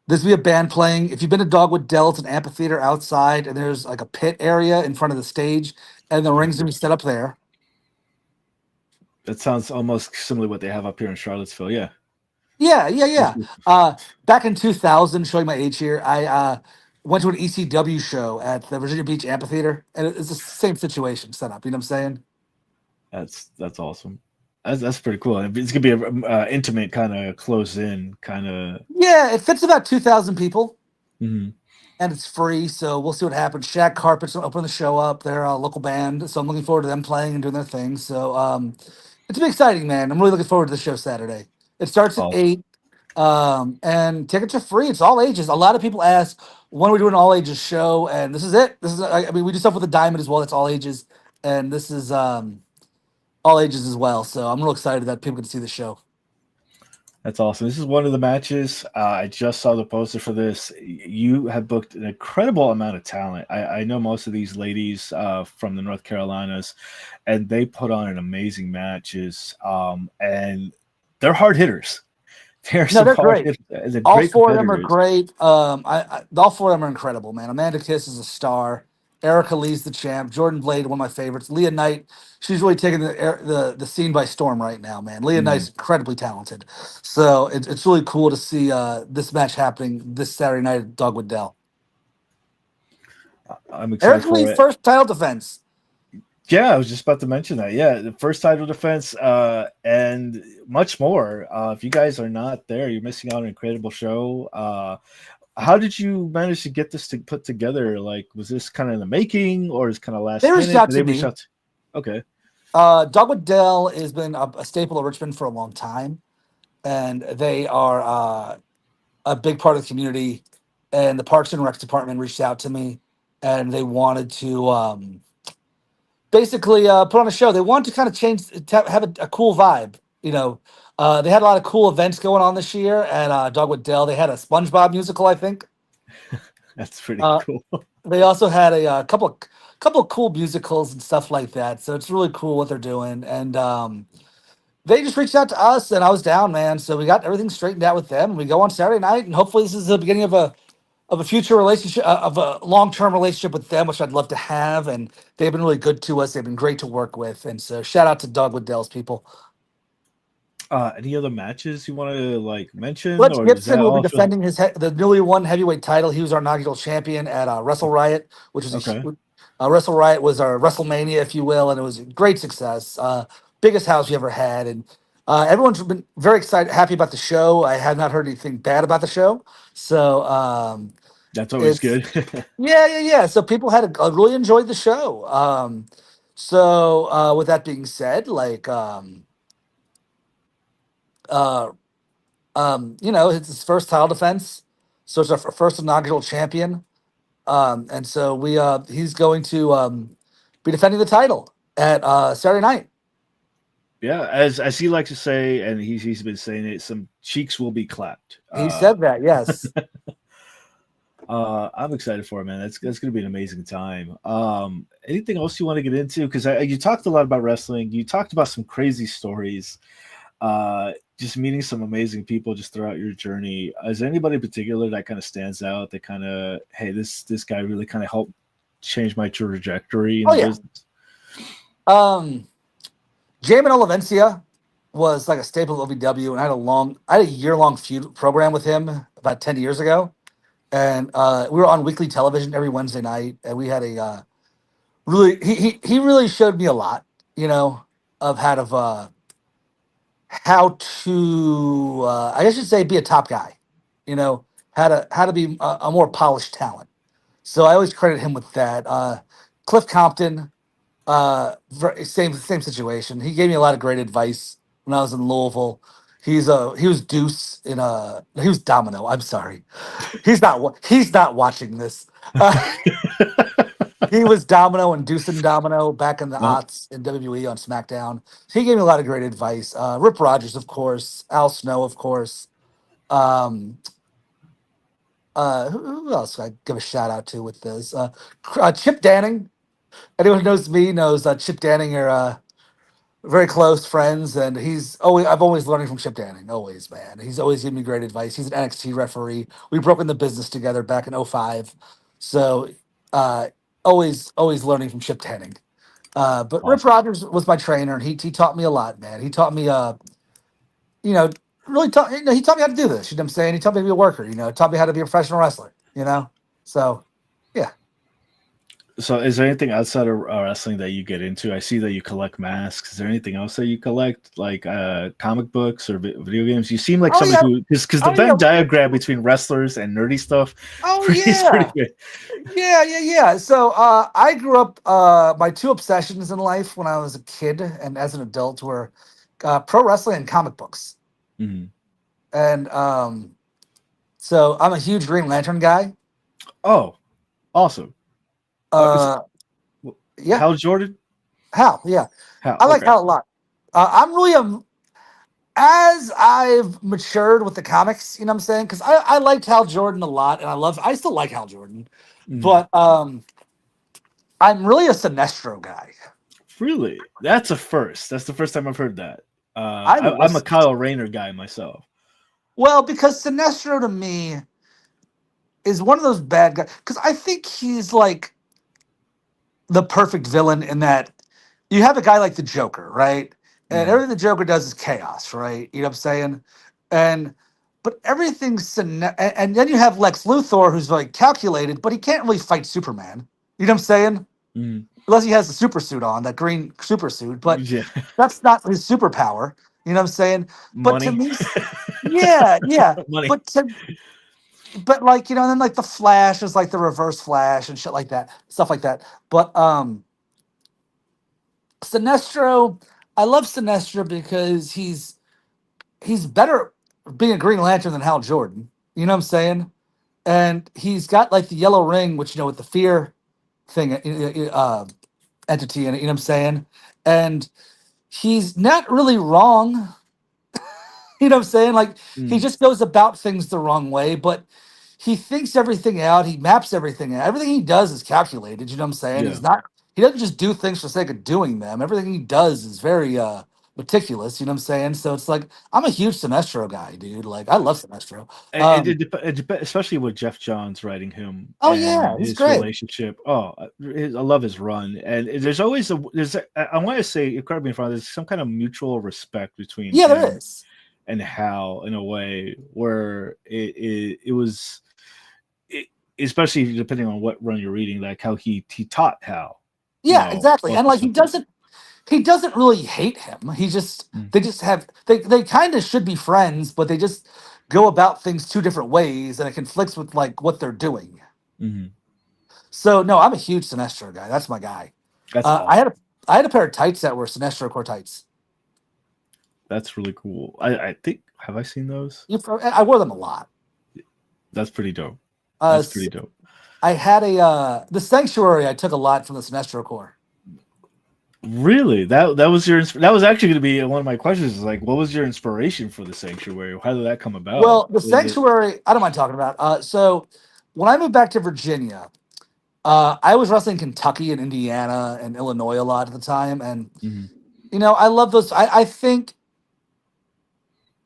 there's be a band playing. If you've been to Dogwood Dell, it's an amphitheater outside, and there's like a pit area in front of the stage, and the rings gonna be set up there. That sounds almost similar to what they have up here in Charlottesville. Yeah. Yeah, yeah, yeah. Back in 2000, showing my age here, I went to an ECW show at the Virginia Beach Amphitheater, and it's the same situation set up. You know what I'm saying? That's awesome. That's pretty cool. It's gonna be a intimate, kind of close in, kind of. Yeah, it fits about 2,000 people. Mhm. And it's free, so we'll see what happens. Shaq Carpet's gonna open the show up. They're a local band, so I'm looking forward to them playing and doing their thing. So it's gonna be exciting, man. I'm really looking forward to the show Saturday. It starts at Awesome. 8, and tickets are free. It's all ages. A lot of people ask when are we doing an all ages show, and this is it. This is I mean we do stuff with the Diamond as well. It's all ages, and this is all ages as well. So I'm real excited that people can see the show. That's awesome. This is one of the matches. I just saw the poster for this. You have booked an incredible amount of talent. I know most of these ladies from the North Carolinas, and they put on an amazing matches. And they're hard hitters. They're No, some they're hard great. hitters. They're All great four of them are competitors. great. All four of them are incredible, man. Amanda Kiss is a star. Erica Lee's the champ. Jordan Blade, one of my favorites. Leah Knight, she's really taking the scene by storm right now, man. Leah Mm, Knight's incredibly talented. So it's really cool to see this match happening this Saturday night at Dogwood Dell. I'm excited Erica for Lee's it. first title defense. Yeah, I was just about to mention that. Yeah, the first title defense and much more. If you guys are not there, you're missing out on an incredible show. How did you manage to get this to put together? Like, was this kind of in the making, or is kind of They last reached minute? out Did to they reach me. out? Okay, Dogwood Dell has been a staple of Richmond for a long time, and they are a big part of the community. And the Parks and Rec department reached out to me, and they wanted to basically put on a show. They wanted to kind of change, to have a cool vibe. You know, they had a lot of cool events going on this year at Dogwood Dell. They had a SpongeBob musical, I think. that's pretty Uh, cool. they also had a, couple of cool musicals and stuff like that. So it's really cool what they're doing. And they just reached out to us, and I was down, man. So we got everything straightened out with them. We go on Saturday night, and hopefully this is the beginning of a future relationship, of a long term relationship with them, which I'd love to have. And they've been really good to us. They've been great to work with. And so shout out to Dogwood Dell's people. Any other matches you want to like mention, Fletch or is that Gibson will be all? defending the newly won heavyweight title. He was our inaugural champion at Wrestle Riot, which was Okay, Wrestle Riot was our WrestleMania, if you will, and it was a great success. Biggest house we ever had, and everyone's been very excited, happy about the show. I have not heard anything bad about the show, so that's always it's good. yeah. So people had really enjoyed the show. So with that being said, like uh, it's his first title defense, so it's our first inaugural champion. And so he's going to be defending the title at Saturday night. Yeah, as he likes to say, and he's been saying it, some cheeks will be clapped. He said that, yes. I'm excited for it, man. That's going to be an amazing time. Anything else you want to get into? Because you talked a lot about wrestling. You talked about some crazy stories. Just meeting some amazing people just throughout your journey. Is there anybody in particular that kind of stands out? That kind of, hey, this guy really kind of helped change my trajectory in Oh the yeah. business. Jamin Olivencia was like a staple of OVW, and I had a year-long feud program with him about 10 years ago. And we were on weekly television every Wednesday night, and we had a really he really showed me a lot, of how to I guess you say be a top guy, how to be a more polished talent. So I always credit him with that. Cliff Compton, same situation. He gave me a lot of great advice when I was in Louisville. He was Deuce he was Domino. I'm sorry, he's not watching this. He was Domino and Deuce and Domino back in the Uh, aughts in WWE on SmackDown. He gave me a lot of great advice. Rip Rogers, of course. Al Snow, of course. Um, who else I give a shout out to with this? Chip Danning. Anyone who knows me knows Chip Danning are very close friends, and I've always learning from Chip Danning. Always, man. He's always giving me great advice. He's an NXT referee. We broke in the business together back in '05. So uh, always learning from Chip Danning. But Rip awesome. Rogers was my trainer, and he taught me a lot, man. He taught me, you know, really taught he taught me how to do this. You know what I'm saying? He taught me to be a worker. Taught me how to be a professional wrestler. So, yeah. So, is there anything outside of wrestling that you get into? I see that you collect masks. Is there anything else that you collect, like comic books or video games? You seem like Oh somebody yeah, who, because the oh yeah, Venn diagram between wrestlers and nerdy stuff, oh is pretty yeah. good. Yeah. So I grew up. My two obsessions in life when I was a kid and as an adult were pro wrestling and comic books. Mhm. And so I'm a huge Green Lantern guy. Oh, awesome. Is Uh, yeah, Hal Jordan? Hal. Yeah, Hal. I like Okay. Hal a lot. I'm really as I've matured with the comics. You know what I'm saying? Because I liked Hal Jordan a lot, and I still like Hal Jordan, Mhm. but I'm really a Sinestro guy. Really? That's a first. That's the first time I've heard that. I I'm a was Kyle Rayner guy myself. well because Sinestro to me is one of those bad guys because I think he's like the perfect villain in that you have a guy like the Joker, right? And Mhm. everything the Joker does is chaos, right? You know what I'm saying? And but and then you have Lex Luthor who's very calculated, but he can't really fight Superman. You know what I'm saying? Mhm. Unless he has the super suit on, that green super suit, but Yeah. that's not his superpower. You know what I'm saying? But to Money. me, yeah. Money. But to but like and then like the Flash is like the Reverse Flash and shit like that, stuff like that. But Sinestro, I love Sinestro because he's better being a Green Lantern than Hal Jordan. You know what I'm saying? And he's got like the yellow ring, which with the fear thing entity in it. You know what I'm saying? And he's not really wrong. You know what I'm saying? Like he Mm. just goes about things the wrong way, but he thinks everything out. He maps everything out. Everything he does is calculated. You know what I'm saying? Yeah. He's not. He doesn't just do things for the sake of doing them. Everything he does is very meticulous. You know what I'm saying? So it's like I'm a huge Sinestro guy, dude. Like I love Sinestro. Especially with Jeff Johns writing him Oh and yeah, he's his great. relationship. Oh, I love his run. And there's always I want to say, correct me if I'm wrong, there's some kind of mutual respect between Yeah, there him is. and Hal in a way where it was, it, especially depending on what run you're reading, like how he taught Hal, Yeah, exactly. most And of the like stuff he did. he doesn't really hate him. He just Mm. they just have they kind of should be friends, but they just go about things two different ways, and it conflicts with like what they're doing. Mhm. So no, I'm a huge Sinestro guy. That's my guy. That's I had awesome. I had a pair of tights that were Sinestro core tights. That's really cool. I think, have I seen those? I wore them a lot. That's pretty dope. Uh, That's s- pretty dope. I had a the Sanctuary. I took a lot from the Sinestro core. Really? That was that was actually going to be one of my questions. Is like, what was your inspiration for the sanctuary? How did that come about? Well, the Was it? Sanctuary. I don't mind talking about. So when I moved back to Virginia, I was wrestling Kentucky and Indiana and Illinois a lot at the time, and Mhm. I love those. I think,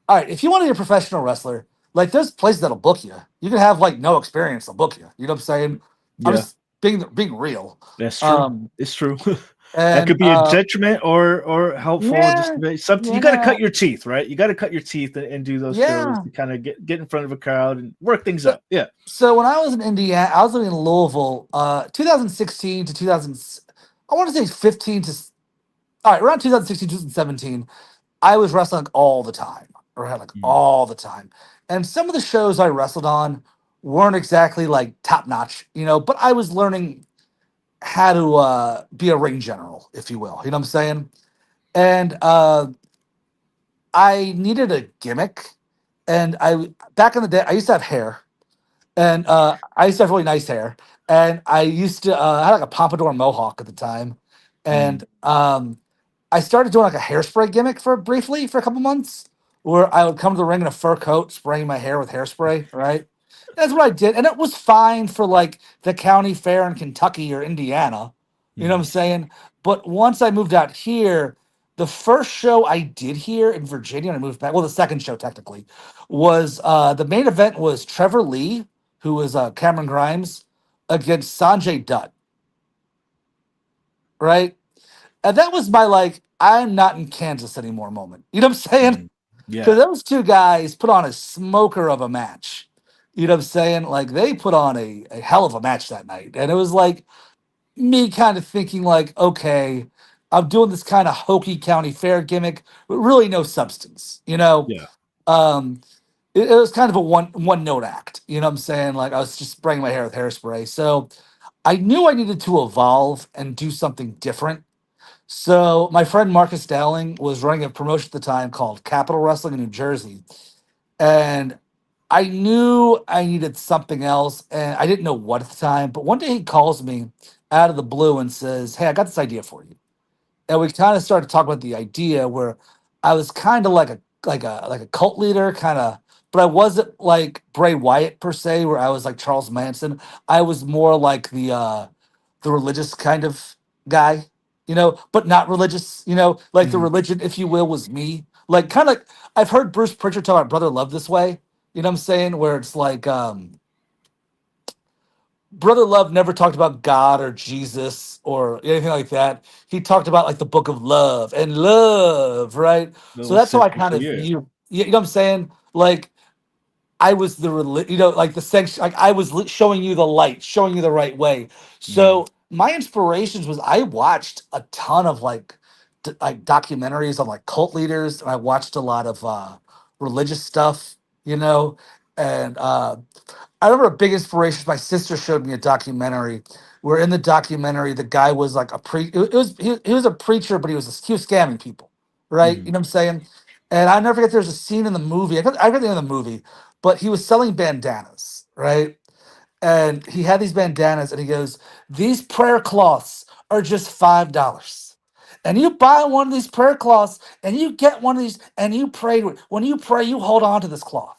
all right, if you want to be a professional wrestler, like there's places that'll book you. You can have like no experience, they'll book you. You know what I'm saying? I'm Yeah, just being real. that's true. Um, It's true. That and could be a detriment or helpful. Just yeah, to be something you got to yeah, cut your teeth, right? You got to cut your teeth and do those shows yeah. to kind of get in front of a crowd and work things So, up. Yeah. so when I was in Indiana, I was living in Louisville, 2016 to 2000. I want to say 15 to all right, around 2016, 2017. I was wrestling like, all the time, or had like Mhm. all the time. And some of the shows I wrestled on weren't exactly like top notch, but I was learning how to be a ring general, if you will. You know what I'm saying? And I needed a gimmick. And back in the day, I used to have hair, and I used to have really nice hair. And I used to I had like a pompadour mohawk at the time, Mhm. and I started doing like a hairspray gimmick for a couple months, where I would come to the ring in a fur coat, spraying my hair with hairspray. Right, that's what I did, and it was fine for like the county fair in Kentucky or Indiana. You know what I'm Mhm. saying? But once I moved out here, the first show I did here in Virginia, and I moved back. Well, the second show technically was the main event was Trevor Lee, who was Cameron Grimes, against Sanjay Dutt. Right, and that was my like, I'm not in Kansas anymore moment. You know what I'm saying? Mhm. Because Yeah. those two guys put on a smoker of a match. You know what I'm saying? Like they put on a hell of a match that night. And it was like, me kind of thinking like, okay, I'm doing this kind of hokey county fair gimmick, but really no substance, you know. Yeah. Um, it was kind of a one note act, you know what I'm saying? Like I was just spraying my hair with hairspray. So I knew I needed to evolve and do something different. So my friend Marcus Dowling was running a promotion at the time called Capital Wrestling in New Jersey, and I knew I needed something else, and I didn't know what at the time. But one day he calls me out of the blue and says, "Hey, I got this idea for you." And we kind of started talking about the idea where I was kind of like a cult leader, kind of, but I wasn't like Bray Wyatt per se, where I was like Charles Manson. I was more like the religious kind of guy, you know, but not religious, you know, like the Mhm. religion, if you will, was me. Like kind of like I've heard Bruce Pritchard talk about Brother Love this way, you know what I'm saying? Where it's like Brother Love never talked about God or Jesus or anything like that. He talked about like the book of love and love, right? That So was that's how sick. I Good kind for of you. view, you know what I'm saying? Like I was you know, like the section, like I was showing you the light, showing you the right way. Mhm. So my inspirations was I watched a ton of like documentaries on like cult leaders, and I watched a lot of religious stuff, you know, and I remember a big inspiration. My sister showed me a documentary where in the documentary the guy was like a he was a preacher, but he was scamming people, right? Mhm. You know what I'm saying? And I never forget there's a scene in the movie. I forget the name of the movie, but he was selling bandanas, right? And he had these bandanas, and he goes, "These prayer cloths are just $5." And you buy one of these prayer cloths, and you get one of these, and you pray. When you pray, you hold on to this cloth.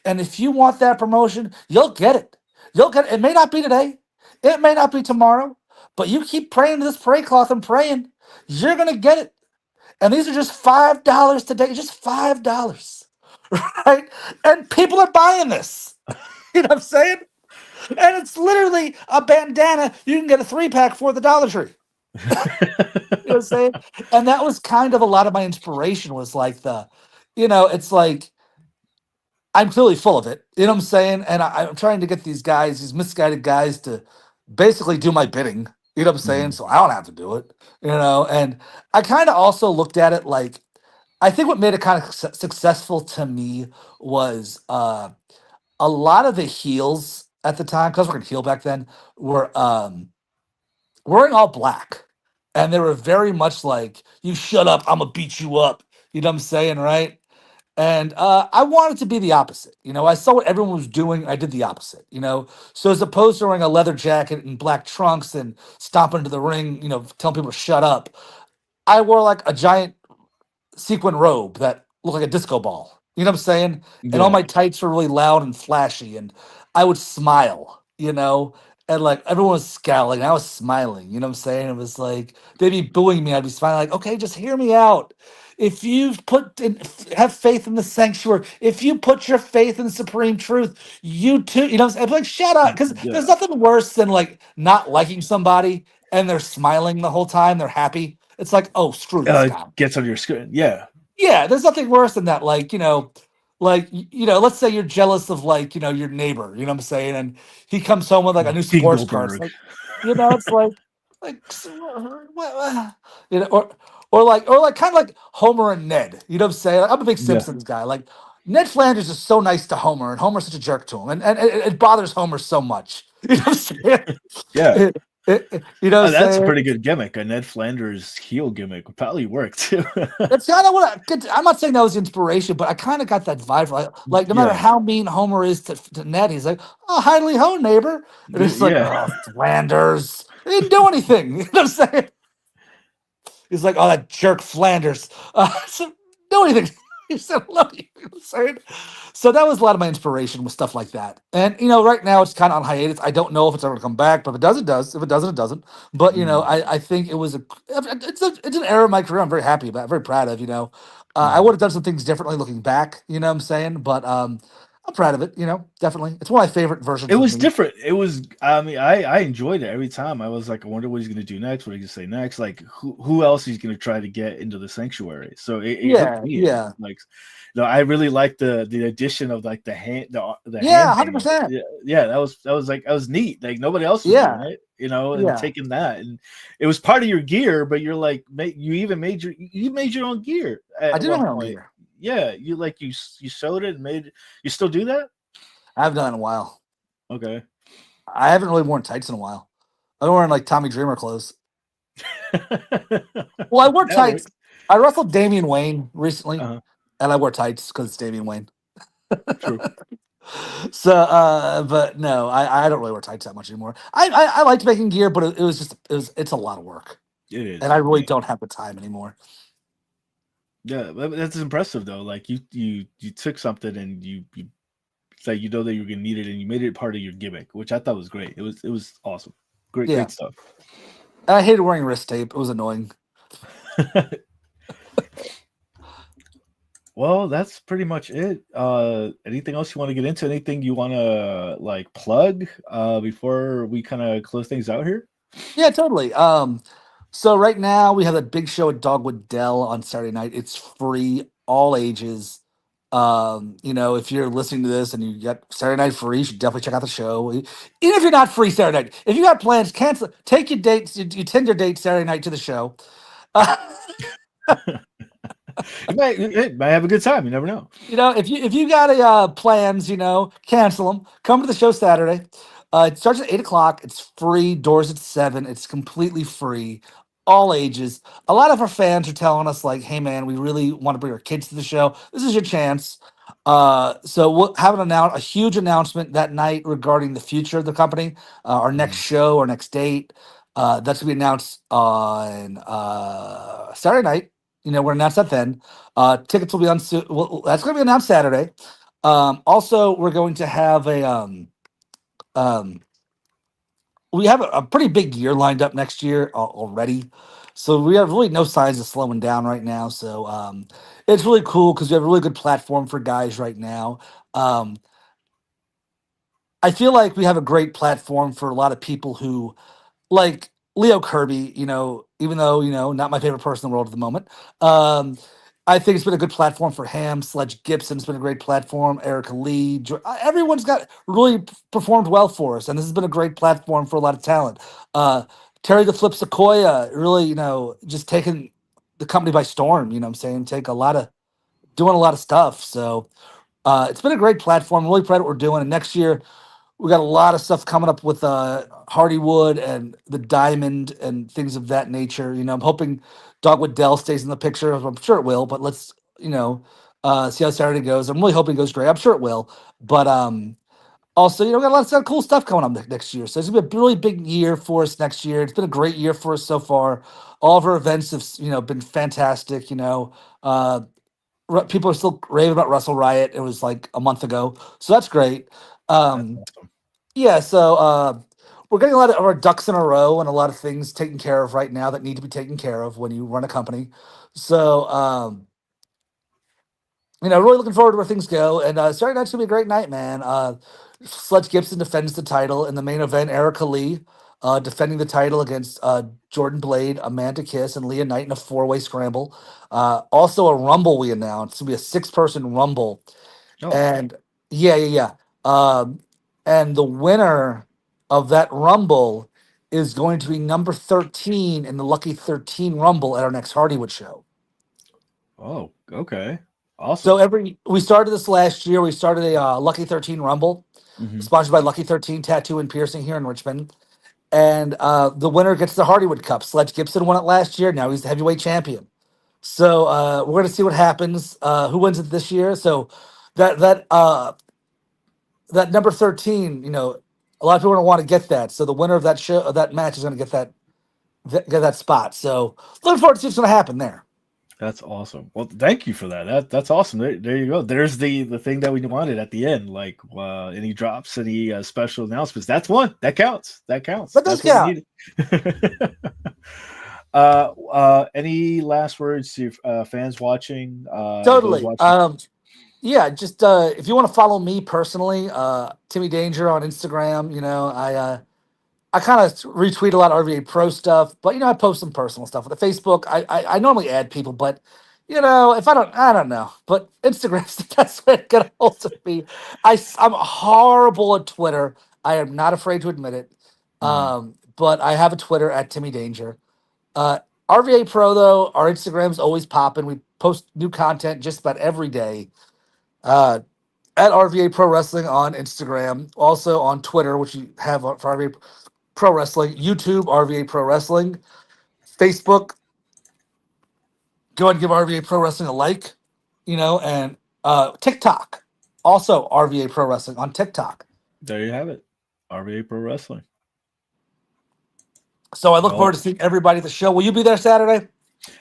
And if you want that promotion, you'll get it. You'll get it. It may not be today, it may not be tomorrow, but you keep praying to this prayer cloth and praying, you're gonna get it. And these are just $5 today, just $5, right? And people are buying this. You know what I'm saying? And it's literally a bandana. You can get a 3-pack for the Dollar Tree. You know what I'm saying? And that was kind of a lot of my inspiration was like it's like I'm clearly full of it. You know what I'm saying? And I'm trying to get these guys, these misguided guys, to basically do my bidding. You know what I'm saying? Mhm. So I don't have to do it. You know, and I kind of also looked at it like I think what made it kind of successful to me was a lot of the heels at the time, because we're gonna heel back then, were wearing all black. And they were very much like, "You shut up, I'm gonna beat you up." You know what I'm saying, right? And I wanted to be the opposite. You know, I saw what everyone was doing. I did the opposite. You know, so as opposed to wearing a leather jacket and black trunks and stomping into the ring, you know, telling people to shut up, I wore like a giant sequin robe that looked like a disco ball. You know what I'm saying? And all Yeah. my tights were really loud and flashy, and I would smile, you know, and like everyone was scowling, and I was smiling. You know what I'm saying? It was like they'd be booing me, I'd be smiling, like, "Okay, just hear me out. If you have faith in the sanctuary, if you put your faith in supreme truth, you too." You know, what I'm saying? I'd be like, "Shut up," because there's Yeah. nothing worse than like not liking somebody and they're smiling the whole time, they're happy. It's like, oh, screw this guy. Gets on your screen. Yeah. Yeah, there's nothing worse than that. Like, let's say you're jealous of like, your neighbor, you know what I'm saying? And he comes home with like a new sports car. It's Dingleberg. like, it's you know, or like kind of like Homer and Ned. You know what I'm saying? Like, I'm a big Yeah. Simpsons guy. Like Ned Flanders is so nice to Homer, and Homer's such a jerk to him, and it bothers Homer so much. You know what I'm saying? Yeah. You know what I'm That's a saying? pretty good gimmick. A Ned Flanders heel gimmick would probably work too. That's kind of I'm not saying that was inspiration, but I kind of got that vibe. Like no matter Yeah. how mean Homer is to Ned, he's like, "Oh, hidely ho, neighbor," and it's like, Yeah. "Oh, Flanders, he didn't do anything." You know what I'm saying? He's like, "Oh, that jerk Flanders, so, do anything." He said, "Look," you know what I'm saying? So that was a lot of my inspiration with stuff like that. And right now it's kind of on hiatus. I don't know if it's ever gonna come back, but if it does, it does. If it doesn't, it doesn't. But Mhm. I think it was it's an era of my career I'm very happy about, very proud of. I would Mhm. have done some things differently looking back. You know what I'm saying? But I'm proud of it. Definitely. It's one of my favorite It versions of was me. different. It was. I mean, I enjoyed it every time. I was like, I wonder what he's going to do next. What he's going to say next. Like, who else he's going to try to get into the sanctuary. So it hooked Yeah, me in. yeah, Like, I really liked the addition of like the yeah, hand band. 100%. Yeah, yeah, that was neat. Like nobody else was doing Yeah, it, and yeah. taking that, and it was part of your gear. But you're like, you even made your own gear I at do have one my own point. gear. Yeah, you sewed it and made. You still do that? I haven't done it in a while. Okay. I haven't really worn tights in a while. I've been wearing like Tommy Dreamer clothes. Well, I wore That tights. works. I wrestled Damian Wayne recently, Uh-huh. and I wore tights because it's Damian Wayne. True. So, but no, I don't really wear tights that much anymore. I liked making gear, but it was just it's a lot of work, It and I is. really Yeah. don't have the time anymore. Yeah, that's impressive though. Like you took something and you say that you were gonna need it and you made it part of your gimmick, which I thought was great. It was awesome. Yeah, Great stuff. and I hated wearing wrist tape. It was annoying. Well, that's pretty much it. Anything else you want to get into? Anything you want to like plug before we kind of close things out here? Yeah, totally. So right now we have a big show at Dogwood Dell on Saturday night. It's free, all ages. If you're listening to this and you got Saturday night free, you should definitely check out the show. Even if you're not free Saturday night, if you got plans, cancel. Take your dates. You tend your date Saturday night to the show. It might have a good time. You never know. If you got plans, cancel them. Come to the show Saturday. It starts at 8 o'clock. It's free. Doors at 7. It's completely free. All ages. A lot of our fans are telling us like, "Hey, man, we really want to bring our kids to the show. This is your chance." So we'll have a huge announcement that night regarding the future of the company. Our next Mhm. show, our next date. That's gonna be announced on Saturday night. We're gonna announce that then. Tickets will be on. That's going to be announced Saturday. Also, we're going to have um, we have a pretty big year lined up next year already. So we have really no signs of slowing down right now. So it's really cool because we have a really good platform for guys right now. Um, I feel like we have a great platform for a lot of people who like Leo Kirby, even though, not my favorite person in the world at the moment. Um, I think it's been a good platform for him. Sledge Gibson's been a great platform. Erica Lee, everyone's got really performed well for us, and this has been a great platform for a lot of talent. Uh, Terry the Flip Sequoia, really, just taking the company by storm. You know what I'm saying? Doing a lot of stuff. So it's been a great platform. Really proud of what we're doing. And next year, we got a lot of stuff coming up with Hardywood and the Diamond and things of that nature. I'm hoping Dogwood Dell stays in the picture. I'm sure it will, but let's see how Saturday goes. I'm really hoping it goes great. I'm sure it will, but also we got a lot of cool stuff coming up next year. So it's gonna be a really big year for us next year. It's been a great year for us so far. All of our events have been fantastic. Uh, people are still raving about Russell Riot. It was like a month ago, so that's great. That's Um, awesome. yeah, so we're getting a lot of our ducks in a row and a lot of things taken care of right now that need to be taken care of when you run a company. So, really looking forward to where things go. And Saturday night's gonna be a great night, man. Sledge Gibson defends the title in the main event. Erica Lee defending the title against Jordan Blade, Amanda Kiss, and Leah Knight in a four-way scramble. Also a rumble we announced. It's gonna be a six-person rumble, Oh, and yeah, yeah, yeah. And the winner of that Rumble is going to be number 13 in the Lucky 13 Rumble at our next Hardywood show. oh, okay, So awesome. we started this last year. We started a Lucky 13 Rumble, Hmm. sponsored by Lucky 13 Tattoo and Piercing here in Richmond. And the winner gets the Hardywood Cup. Sledge Gibson won it last year. Now he's the heavyweight champion. So we're going to see what happens. Who wins it this year? So that that uh, that number 13, a lot of people are going to want to get that. So the winner of that show, of that match, is going to get that spot. So looking forward to see what's going to happen there. That's awesome. Well, thank you for that. That's awesome. There you go. There's the thing that we wanted at the end. Like any drops, any special announcements. That's one. That counts. That counts. That does That's what we count. needed. Any last words to fans watching? Those Totally. watching. Yeah, just if you want to follow me personally, Timmy Danger on Instagram. I kind of retweet a lot of RVA Pro stuff, but I post some personal stuff. On the Facebook, I normally add people, but if I don't know. But Instagram's the best way to get a hold of me. I'm horrible at Twitter. I am not afraid to admit it. Mhm. But I have a Twitter at Timmy Danger. Uh, RVA Pro though, our Instagram's always popping. We post new content just about every day. Uh, at RVA Pro Wrestling on Instagram, also on Twitter, which you have for RVA Pro Wrestling, YouTube, RVA Pro Wrestling, Facebook. Go ahead and give RVA Pro Wrestling a like, and TikTok, also RVA Pro Wrestling on TikTok. There you have it. RVA Pro Wrestling. So I look Well, forward to seeing everybody at the show. Will you be there Saturday?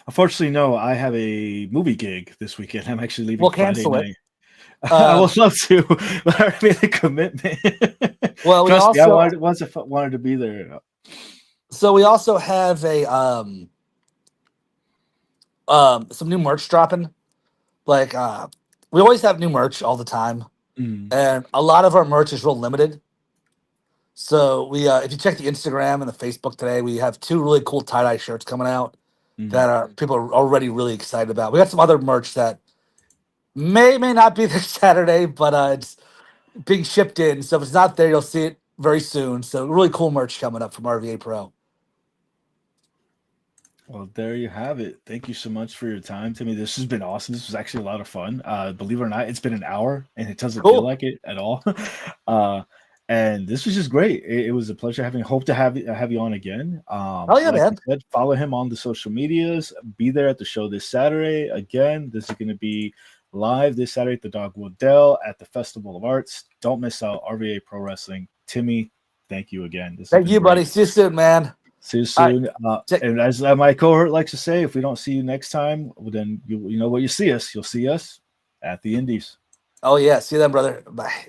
unfortunately, no. I have a movie gig this weekend. I'm actually leaving We'll Friday cancel it. night. I would love to, but I made a commitment. Well, we Trust me, also wanted to be there. we also have a some new merch dropping. Like we always have new merch all the time, Mm, and a lot of our merch is real limited. So we, if you check the Instagram and the Facebook today, we have two really cool tie dye shirts coming out mm. that are people are already really excited about. We got some other merch that may not be this Saturday, but it's being shipped in. So if it's not there, you'll see it very soon. So really cool merch coming up from RVA Pro. Well, there you have it. Thank you so much for your time, Timmy. This has been awesome. This was actually a lot of fun. Believe it or not, it's been an hour, and it doesn't feel Cool. like it at all. uh, and this was just great. It was a pleasure having. Hope to have you on again. Oh yeah, Like you man. said, follow him on the social medias. Be there at the show this Saturday. Again, this is going to be live this Saturday at the Dogwood Dell at the Festival of Arts. Don't miss out. RVA Pro Wrestling. Timmy, thank you again. This has Thank been you, great. buddy. See you soon, man. See you All right. soon. And as my cohort likes to say, if we don't see you next time, well, then you know where you see us. You'll see us at the Indies. Oh yeah. See you then, brother. Bye.